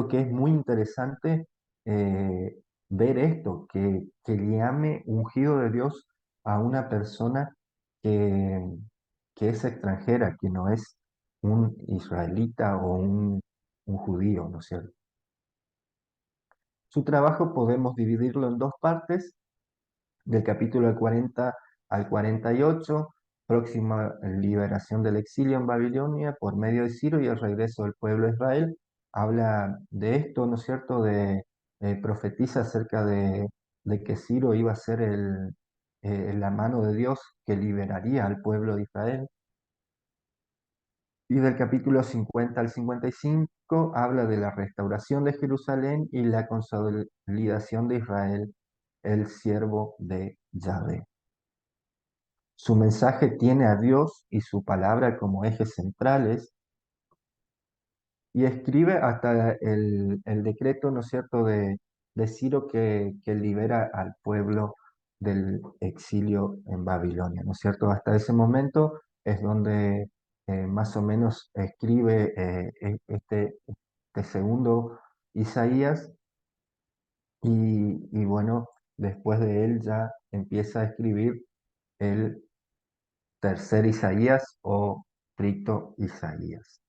que es muy interesante, eh, ver esto, que llame ungido de Dios a una persona que, que es extranjera, que no es un israelita o un judío, ¿no es cierto? Su trabajo podemos dividirlo en dos partes, del capítulo 40 al 48, próxima liberación del exilio en Babilonia por medio de Ciro y el regreso del pueblo de Israel. Habla de esto, ¿no es cierto? Profetiza acerca de que Ciro iba a ser la mano de Dios que liberaría al pueblo de Israel. Y del capítulo 50 al 55 habla de la restauración de Jerusalén y la consolidación de Israel, el siervo de Yahvé. Su mensaje tiene a Dios y su palabra como ejes centrales y escribe hasta el decreto, ¿no es cierto?, de Ciro que libera al pueblo del exilio en Babilonia, ¿no es cierto? Hasta ese momento es donde más o menos escribe este segundo Isaías y bueno, después de él ya empieza a escribir el tercer Isaías o Trito Isaías.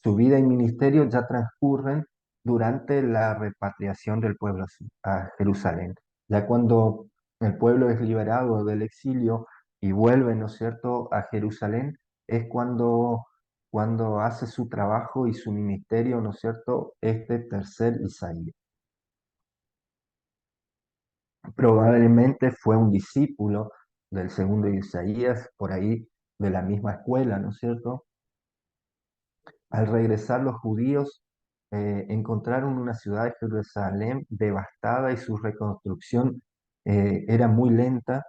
Su vida y ministerio ya transcurren durante la repatriación del pueblo a Jerusalén. Ya cuando el pueblo es liberado del exilio y vuelve, ¿no es cierto?, a Jerusalén, es cuando hace su trabajo y su ministerio, ¿no es cierto?, este tercer Isaías. Probablemente fue un discípulo del segundo Isaías, por ahí de la misma escuela, ¿no es cierto? Al regresar los judíos encontraron una ciudad de Jerusalén devastada y su reconstrucción era muy lenta.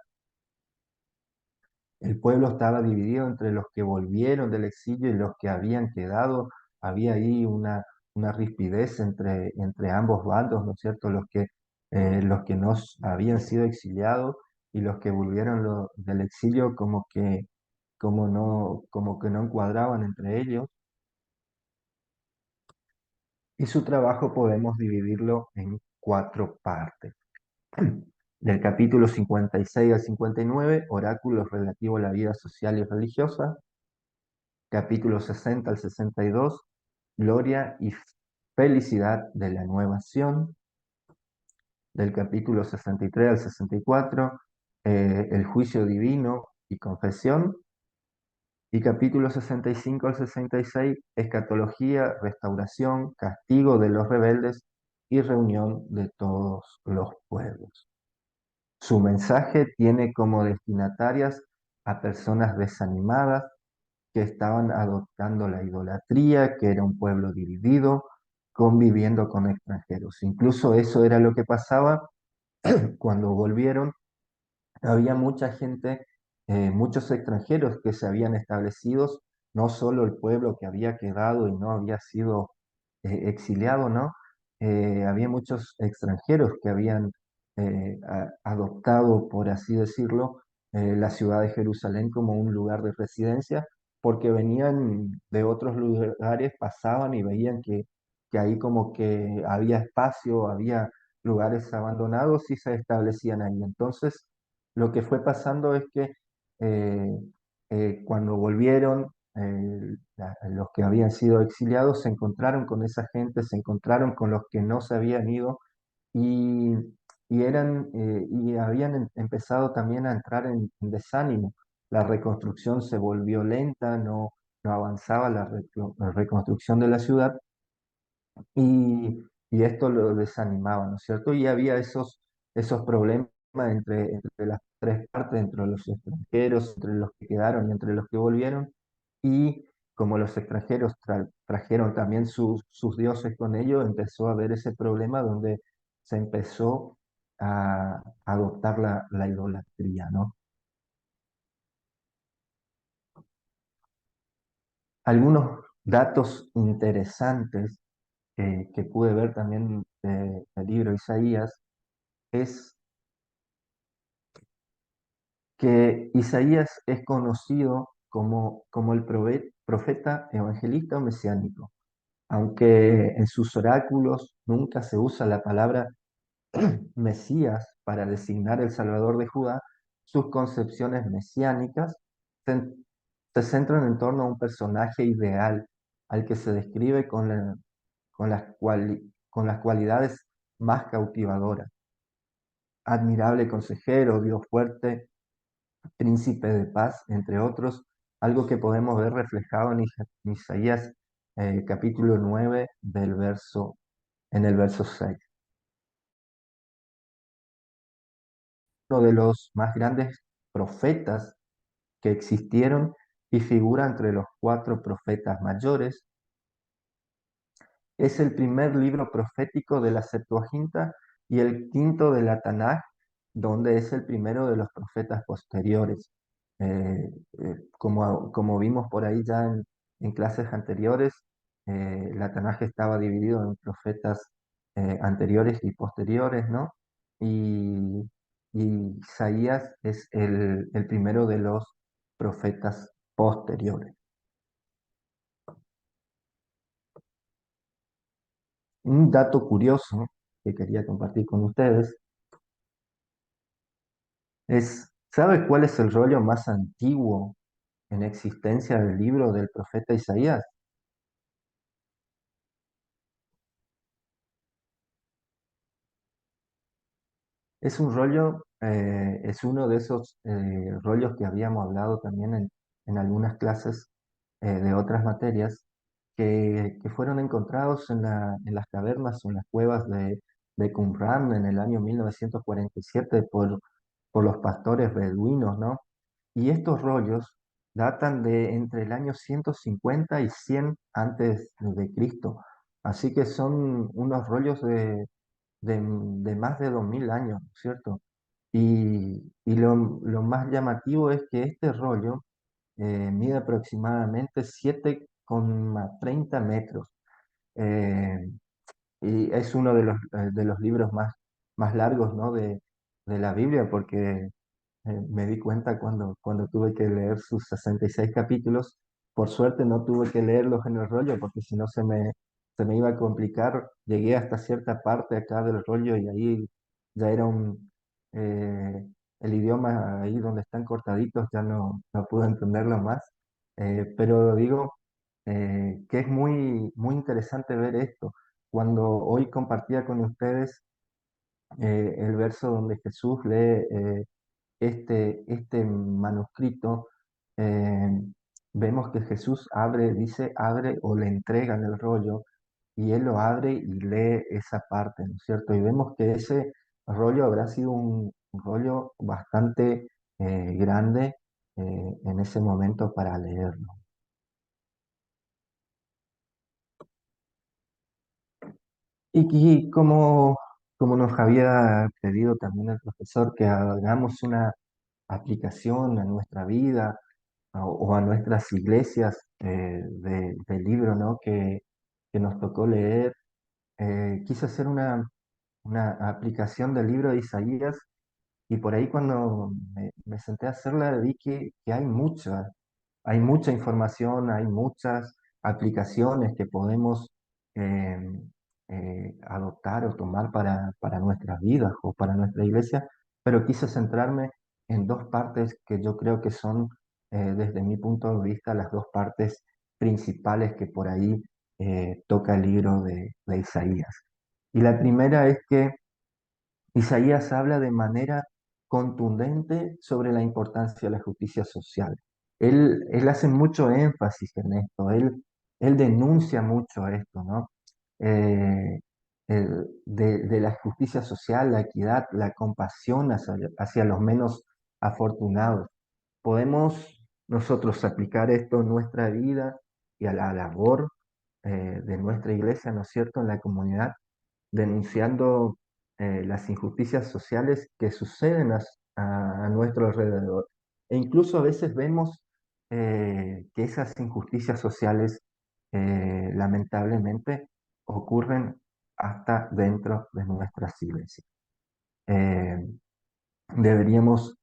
El pueblo estaba dividido entre los que volvieron del exilio y los que habían quedado. Había ahí una rispidez entre ambos bandos, ¿no es cierto? Los que no habían sido exiliados y los que volvieron del exilio como que no encuadraban entre ellos. Y su trabajo podemos dividirlo en cuatro partes. Del capítulo 56 al 59, oráculos relativos a la vida social y religiosa. Capítulo 60 al 62, gloria y felicidad de la nueva acción. Del capítulo 63 al 64, el juicio divino y confesión. Y capítulo 65 al 66, escatología, restauración, castigo de los rebeldes y reunión de todos los pueblos. Su mensaje tiene como destinatarias a personas desanimadas que estaban adoptando la idolatría, que era un pueblo dividido, conviviendo con extranjeros. Incluso eso era lo que pasaba cuando volvieron. Había mucha gente, muchos extranjeros que se habían establecido, no solo el pueblo que había quedado y no había sido exiliado, ¿no? Había muchos extranjeros que habían adoptado, por así decirlo, la ciudad de Jerusalén como un lugar de residencia, porque venían de otros lugares, pasaban y veían que ahí como que había espacio, había lugares abandonados y se establecían ahí. Entonces, lo que fue pasando es que eh, cuando volvieron, los que habían sido exiliados se encontraron con esa gente, se encontraron con los que no se habían ido y, y habían empezado también a entrar en desánimo. La reconstrucción se volvió lenta, no avanzaba la reconstrucción de la ciudad y esto lo desanimaba, ¿no es cierto? Y había esos problemas entre las tres partes, entre los extranjeros, entre los que quedaron y entre los que volvieron. Y como los extranjeros trajeron también sus dioses con ellos, empezó a haber ese problema donde se empezó a adoptar la idolatría, ¿no? Algunos datos interesantes que pude ver también del libro de Isaías es que Isaías es conocido como el profeta evangelista o mesiánico, aunque en sus oráculos nunca se usa la palabra Mesías para designar el Salvador de Judá, sus concepciones mesiánicas se, se centran en torno a un personaje ideal al que se describe con las cualidades más cautivadoras. Admirable consejero, Dios fuerte, príncipe de paz, entre otros, algo que podemos ver reflejado en Isaías capítulo 9 en el verso 6. Uno de los más grandes profetas que existieron y figura entre los cuatro profetas mayores. Es el primer libro profético de la Septuaginta y el quinto de la Tanaj, donde es el primero de los profetas posteriores. Como vimos por ahí ya en clases anteriores, la Tanaj estaba dividido en profetas anteriores y posteriores, ¿no? Y, y Isaías es el primero de los profetas posteriores. Un dato curioso que quería compartir con ustedes ¿sabe cuál es el rollo más antiguo en existencia del libro del profeta Isaías? Es un rollo, es uno de esos rollos que habíamos hablado también en algunas clases de otras materias que fueron encontrados en las cavernas o en las cuevas de Qumran en el año 1947 por los pastores beduinos, ¿no? Y estos rollos datan de entre el año 150 y 100 antes de Cristo. Así que son unos rollos de más de 2000 años, ¿cierto? Y lo más llamativo es que este rollo mide aproximadamente 7,30 metros. eh, y es uno de los libros más largos, ¿no? de la Biblia, porque me di cuenta cuando tuve que leer sus 66 capítulos. Por suerte no tuve que leerlos en el rollo, porque si no se me iba a complicar. Llegué hasta cierta parte acá del rollo y ahí ya era el idioma ahí donde están cortaditos, ya no pude entenderlo más. Pero digo que es muy interesante ver esto. Cuando hoy compartía con ustedes el verso donde Jesús lee este manuscrito, eh, vemos que Jesús dice abre o le entregan el rollo y él lo abre y lee esa parte, ¿no es cierto? Y vemos que ese rollo habrá sido un rollo bastante grande en ese momento para leerlo. Y como nos había pedido también el profesor que hagamos una aplicación a nuestra vida o a nuestras iglesias del libro, ¿no? que nos tocó leer. Quise hacer una aplicación del libro de Isaías y por ahí cuando me senté a hacerla vi que hay mucha información, hay muchas aplicaciones que podemos eh, adoptar o tomar para nuestras vidas o para nuestra iglesia, pero quise centrarme en dos partes que yo creo que son, desde mi punto de vista, las dos partes principales que por ahí toca el libro de Isaías. Y la primera es que Isaías habla de manera contundente sobre la importancia de la justicia social. Él hace mucho énfasis en esto, él denuncia mucho esto, ¿no? Eh, de la justicia social, la equidad, la compasión hacia los menos afortunados. Podemos nosotros aplicar esto en nuestra vida y a la labor de nuestra iglesia, ¿no es cierto?, en la comunidad, denunciando las injusticias sociales que suceden a nuestro alrededor. E incluso a veces vemos que esas injusticias sociales lamentablemente ocurren hasta dentro de nuestras iglesias. Eh, Deberíamos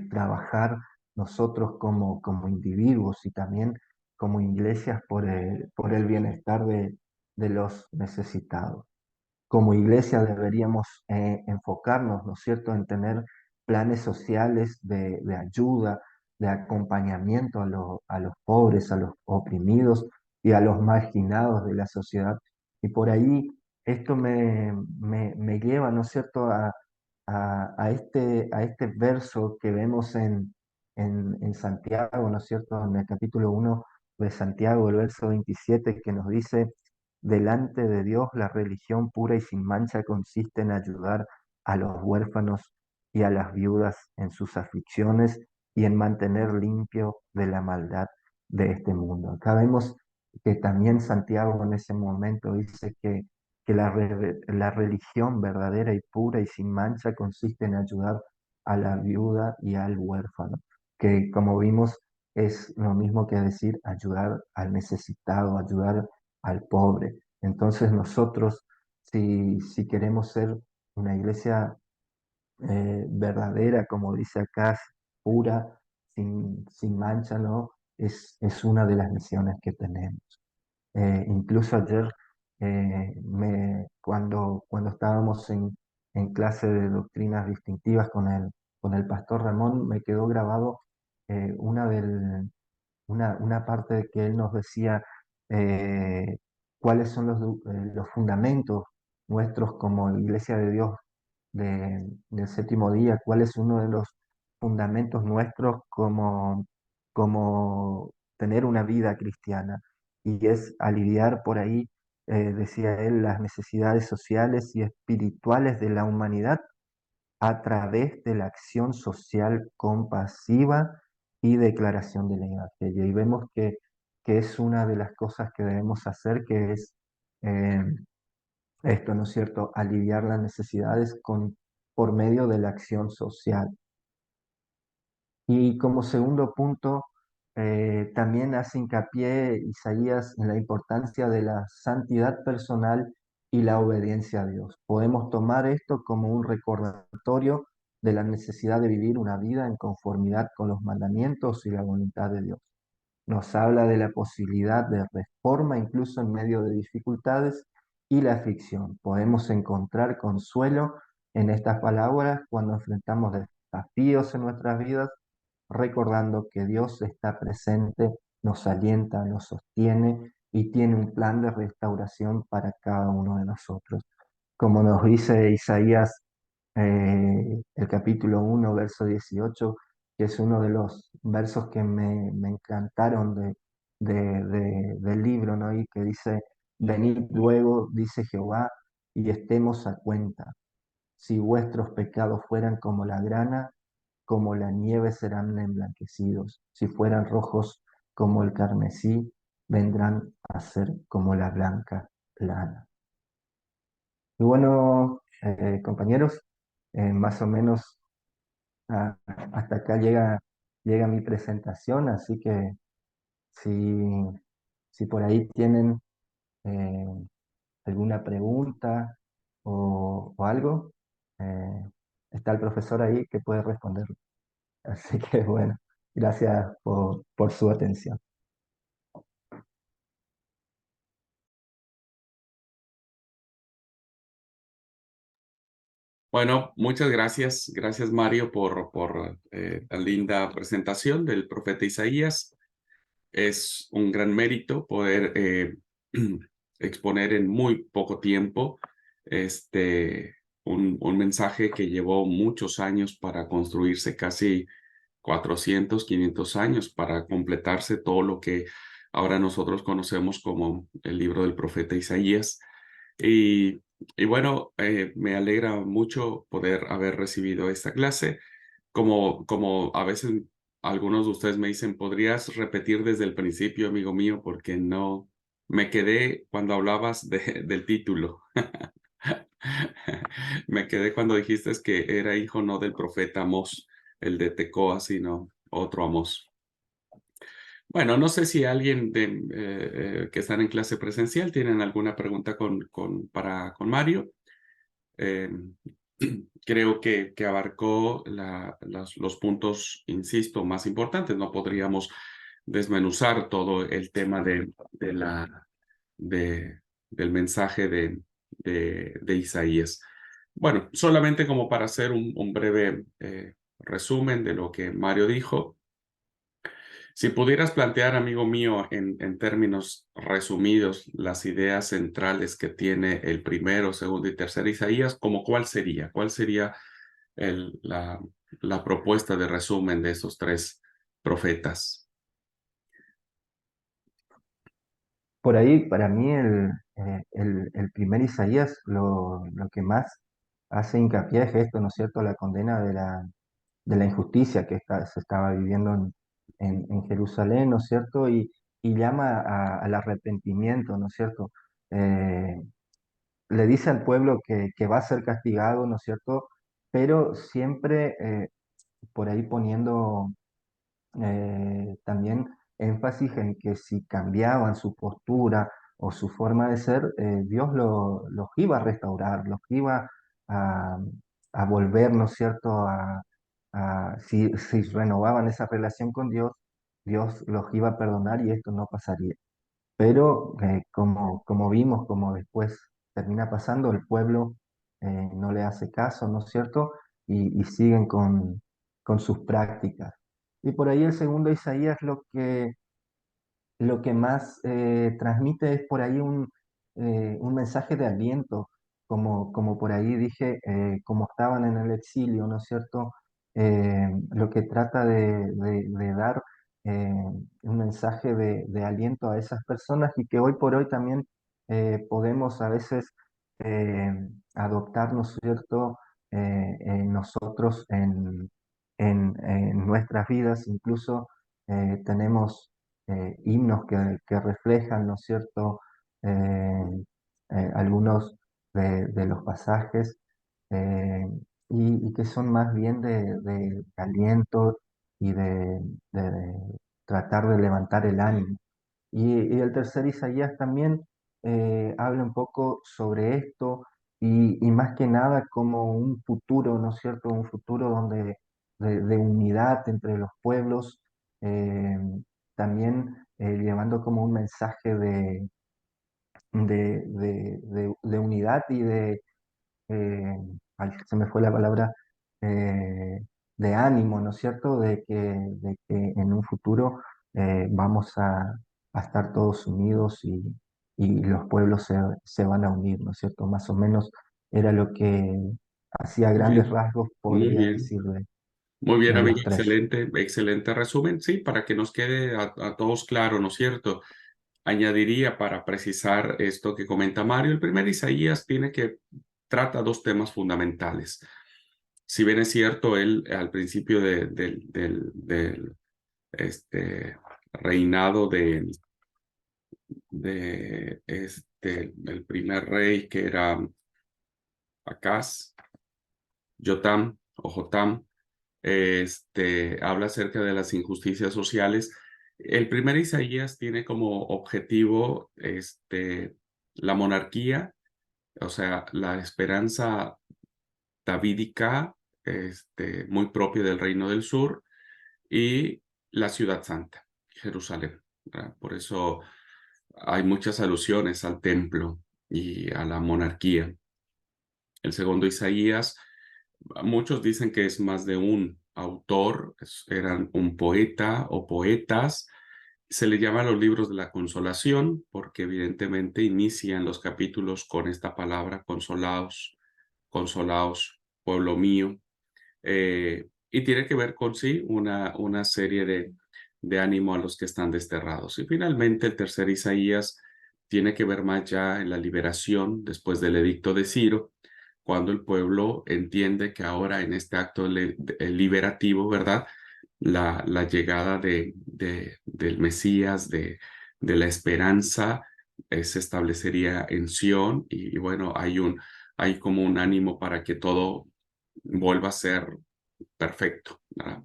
trabajar nosotros como individuos y también como iglesias por el bienestar de los necesitados. Como iglesia deberíamos enfocarnos, ¿no es cierto?, en tener planes sociales de ayuda, de acompañamiento a los pobres, a los oprimidos y a los marginados de la sociedad. Y por ahí esto me lleva, ¿no es cierto?, a este verso que vemos en Santiago, ¿no es cierto?, en el capítulo 1 de Santiago, el verso 27, que nos dice: delante de Dios, la religión pura y sin mancha consiste en ayudar a los huérfanos y a las viudas en sus aflicciones y en mantener limpio de la maldad de este mundo. Acá vemos que también Santiago en ese momento dice que la religión verdadera y pura y sin mancha consiste en ayudar a la viuda y al huérfano. que como vimos es lo mismo que decir ayudar al necesitado, ayudar al pobre. Entonces nosotros, si queremos ser una iglesia verdadera, como dice acá, pura, sin mancha, ¿no? Es una de las misiones que tenemos. Incluso ayer, cuando estábamos en clase de doctrinas distintivas con el pastor Ramón, me quedó grabado eh, una, del- una parte que él nos decía eh, cuáles son los fundamentos nuestros como Iglesia de Dios del séptimo día, cuál es uno de los fundamentos nuestros como tener una vida cristiana. Y es aliviar por ahí, decía él, las necesidades sociales y espirituales de la humanidad a través de la acción social compasiva y declaración del Evangelio. Y vemos que es una de las cosas que debemos hacer, que es eh, esto, ¿no es cierto?, aliviar las necesidades por medio de la acción social. Y como segundo punto, también hace hincapié Isaías en la importancia de la santidad personal y la obediencia a Dios. Podemos tomar esto como un recordatorio de la necesidad de vivir una vida en conformidad con los mandamientos y la voluntad de Dios. Nos habla de la posibilidad de reforma incluso en medio de dificultades y la aflicción. Podemos encontrar consuelo en estas palabras cuando enfrentamos desafíos en nuestras vidas, recordando que Dios está presente, nos alienta, nos sostiene y tiene un plan de restauración para cada uno de nosotros. Como nos dice Isaías, el capítulo 1 verso 18, que es uno de los versos que me encantaron del libro, ¿no? Y que dice, venid luego, dice Jehová, y estemos a cuenta. Si vuestros pecados fueran como la grana, como la nieve serán emblanquecidos. Si fueran rojos como el carmesí, vendrán a ser como la blanca lana. Y bueno, compañeros, más o menos hasta acá llega mi presentación, así que si, si por ahí tienen eh, alguna pregunta o algo, eh, está el profesor ahí que puede responder. Así que bueno, gracias por su atención. Bueno, muchas gracias. Gracias, Mario, por la linda presentación del profeta Isaías. Es un gran mérito poder exponer en muy poco tiempo un mensaje que llevó muchos años para construirse, casi 400, 500 años para completarse todo lo que ahora nosotros conocemos como el libro del profeta Isaías. Y, y bueno, me alegra mucho poder haber recibido esta clase. Como a veces algunos de ustedes me dicen, ¿podrías repetir desde el principio, amigo mío? Porque no me quedé cuando hablabas del título. Me quedé cuando dijiste que era hijo no del profeta Amós, el de Tecoa, sino otro Amós. Bueno, no sé si alguien que están en clase presencial tienen alguna pregunta con Mario. Eh, creo que abarcó los puntos, insisto, más importantes. No podríamos desmenuzar todo el tema de de- del mensaje de Isaías. Bueno, solamente como para hacer un breve resumen de lo que Mario dijo. Si pudieras plantear, amigo mío, en términos resumidos, las ideas centrales que tiene el primero, segundo y tercer Isaías, ¿cómo cuál sería? ¿Cuál sería el- la, la propuesta de resumen de esos tres profetas? Por ahí, para mí, el primer Isaías, lo que más hace hincapié es esto, ¿no es cierto?, la condena de la injusticia que se estaba viviendo en Jerusalén, ¿no es cierto?, y llama al arrepentimiento, ¿no es cierto? Eh, Le dice al pueblo que va a ser castigado, ¿no es cierto?, pero siempre por ahí poniendo también énfasis en que si cambiaban su postura o su forma de ser, Dios los iba a restaurar, los iba a, a volver, ¿no es cierto?, si renovaban esa relación con Dios, Dios los iba a perdonar y esto no pasaría. Pero como vimos, como después termina pasando, el pueblo no le hace caso, ¿no es cierto? Y siguen con sus prácticas. Y por ahí el segundo Isaías lo que más transmite es por ahí un mensaje de aliento, como por ahí dije, como estaban en el exilio, ¿no es cierto? Lo que trata de dar eh, un mensaje de aliento a esas personas y que hoy por hoy también podemos a veces eh, adoptar, ¿no es cierto? En nosotros, en nuestras vidas, incluso tenemos himnos que reflejan, ¿no es cierto?, Eh, algunos de los pasajes eh, y que son más bien de aliento y de tratar de levantar el ánimo. Y el tercer Isaías también habla un poco sobre esto y más que nada como un futuro, ¿no es cierto? Un futuro donde de unidad entre los pueblos, eh, también llevando como un mensaje de unidad y eh, ay, se me fue la palabra, eh, de ánimo, ¿no es cierto? De que en un futuro vamos a estar todos unidos y los pueblos se van a unir, ¿no es cierto? Más o menos era lo que hacía Muy grandes bien, rasgos, muy podría bien. decir, Muy bien, de amigo, los tres. excelente, excelente resumen. Sí, para que nos quede a todos claro, ¿no es cierto? Añadiría para precisar esto que comenta Mario, el primer Isaías trata dos temas fundamentales. Si bien es cierto, él al principio del reinado el primer rey que era Acaz, Jotam o Jotam, habla acerca de las injusticias sociales. El primer Isaías tiene como objetivo la monarquía, o sea, la esperanza davídica, muy propia del Reino del Sur, y la ciudad santa, Jerusalén, ¿verdad? Por eso hay muchas alusiones al templo y a la monarquía. El segundo Isaías, muchos dicen que es más de un autor, eran un poeta o poetas. Se le llama los libros de la consolación porque evidentemente inician los capítulos con esta palabra, consolaos, consolaos, pueblo mío. Y tiene que ver con sí una serie de ánimo a los que están desterrados. Y finalmente el tercer Isaías tiene que ver más ya en la liberación después del edicto de Ciro, cuando el pueblo entiende que ahora en este acto liberativo, ¿verdad? La llegada del Mesías, de la esperanza, se establecería en Sión y bueno, hay como un ánimo para que todo vuelva a ser perfecto, ¿verdad?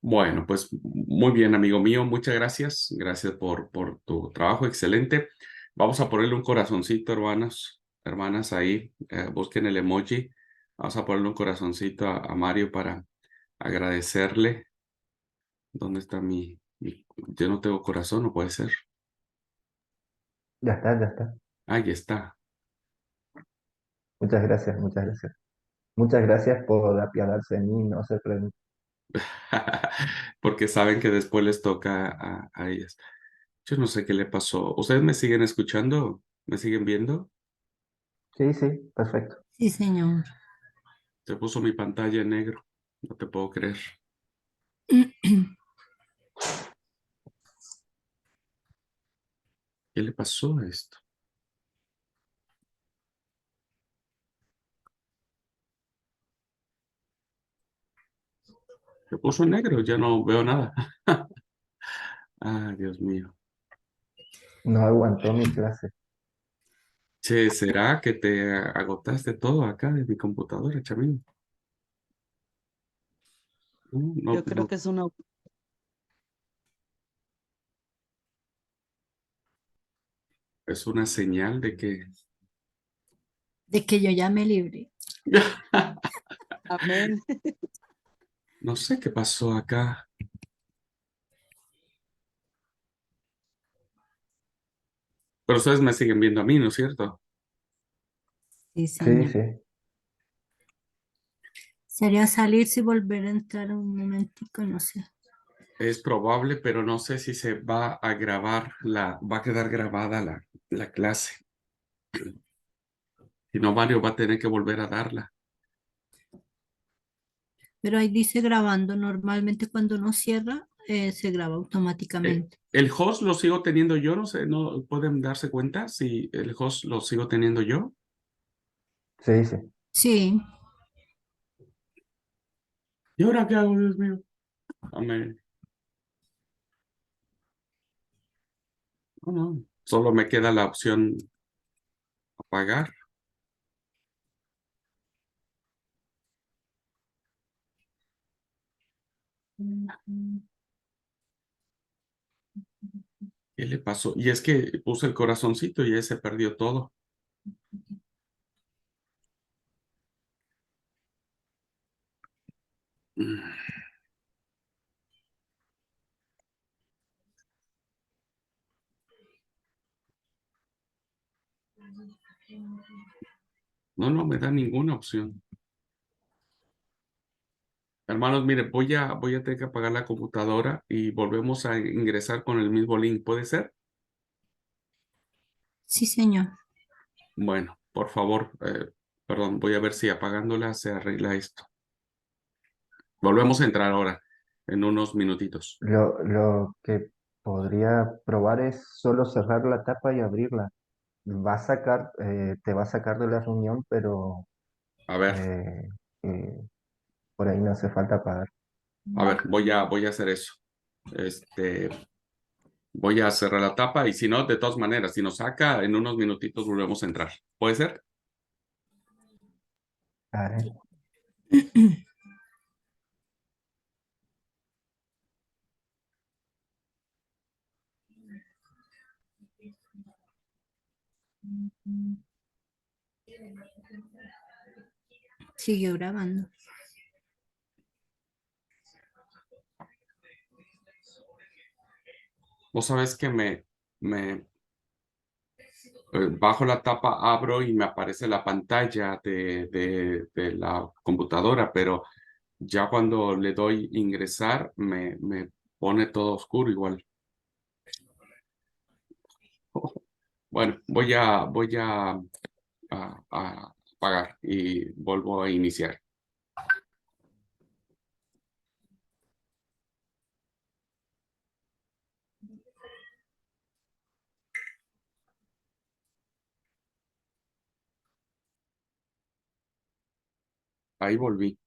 Bueno, pues muy bien, amigo mío, muchas gracias. Gracias por tu trabajo, excelente. Vamos a ponerle un corazoncito, hermanos, hermanas, ahí. Busquen el emoji. Vamos a ponerle un corazoncito a Mario para agradecerle. ¿Dónde está Yo no tengo corazón, no puede ser. Ya está, ya está. Ahí está. Muchas gracias, muchas gracias. Muchas gracias por apiadarse de mí, no se preocupen. Porque saben que después les toca a ellas. Yo no sé qué le pasó. ¿Ustedes me siguen escuchando? ¿Me siguen viendo? Sí, sí, perfecto. Sí, señor. Se puso mi pantalla en negro. No te puedo creer. ¿Qué le pasó a esto? Se puso en negro, ya no veo nada. Ah, Dios mío. No aguantó mi clase. Che, ¿será que te agotaste todo acá de mi computadora, Chamín? No, Yo creo que es una Es una señal de que... De que yo ya me libre. Amén. No sé qué pasó acá. Pero ustedes me siguen viendo a mí, ¿no es cierto? Sí, Sí, señor. sí. Sería salirse y volver a entrar un momentico, no sé. Es probable, pero no sé si se va a grabar va a quedar grabada la clase. Si no, Mario va a tener que volver a darla. Pero ahí dice grabando. Normalmente cuando uno cierra, se graba automáticamente. El host lo sigo teniendo yo, no sé, ¿no pueden darse cuenta si el host lo sigo teniendo yo? Sí, sí. Sí, ¿Y ahora qué hago, Dios mío? Amén. No, no, solo me queda la opción apagar. ¿Qué le pasó? Y es que puse el corazoncito y ese perdió todo. No, no me da ninguna opción. Hermanos, mire, voy a tener que apagar la computadora y volvemos a ingresar con el mismo link. ¿Puede ser? sí, señor. Bueno, por favor, perdón, voy a ver si apagándola se arregla esto. Volvemos a entrar ahora, en unos minutitos. Lo que podría probar es solo cerrar la tapa y abrirla. Te va a sacar de la reunión, pero A ver, eh, por ahí no hace falta pagar. voy a hacer eso. Este, voy a cerrar la tapa y si no, de todas maneras, si nos saca, en unos minutitos volvemos a entrar. ¿Puede ser? Vale. Siguió grabando. Vos sabés que bajo la tapa, abro y me aparece la pantalla de la computadora, pero ya cuando le doy ingresar, me pone todo oscuro igual. Bueno, voy a apagar y vuelvo a iniciar. Ahí volví.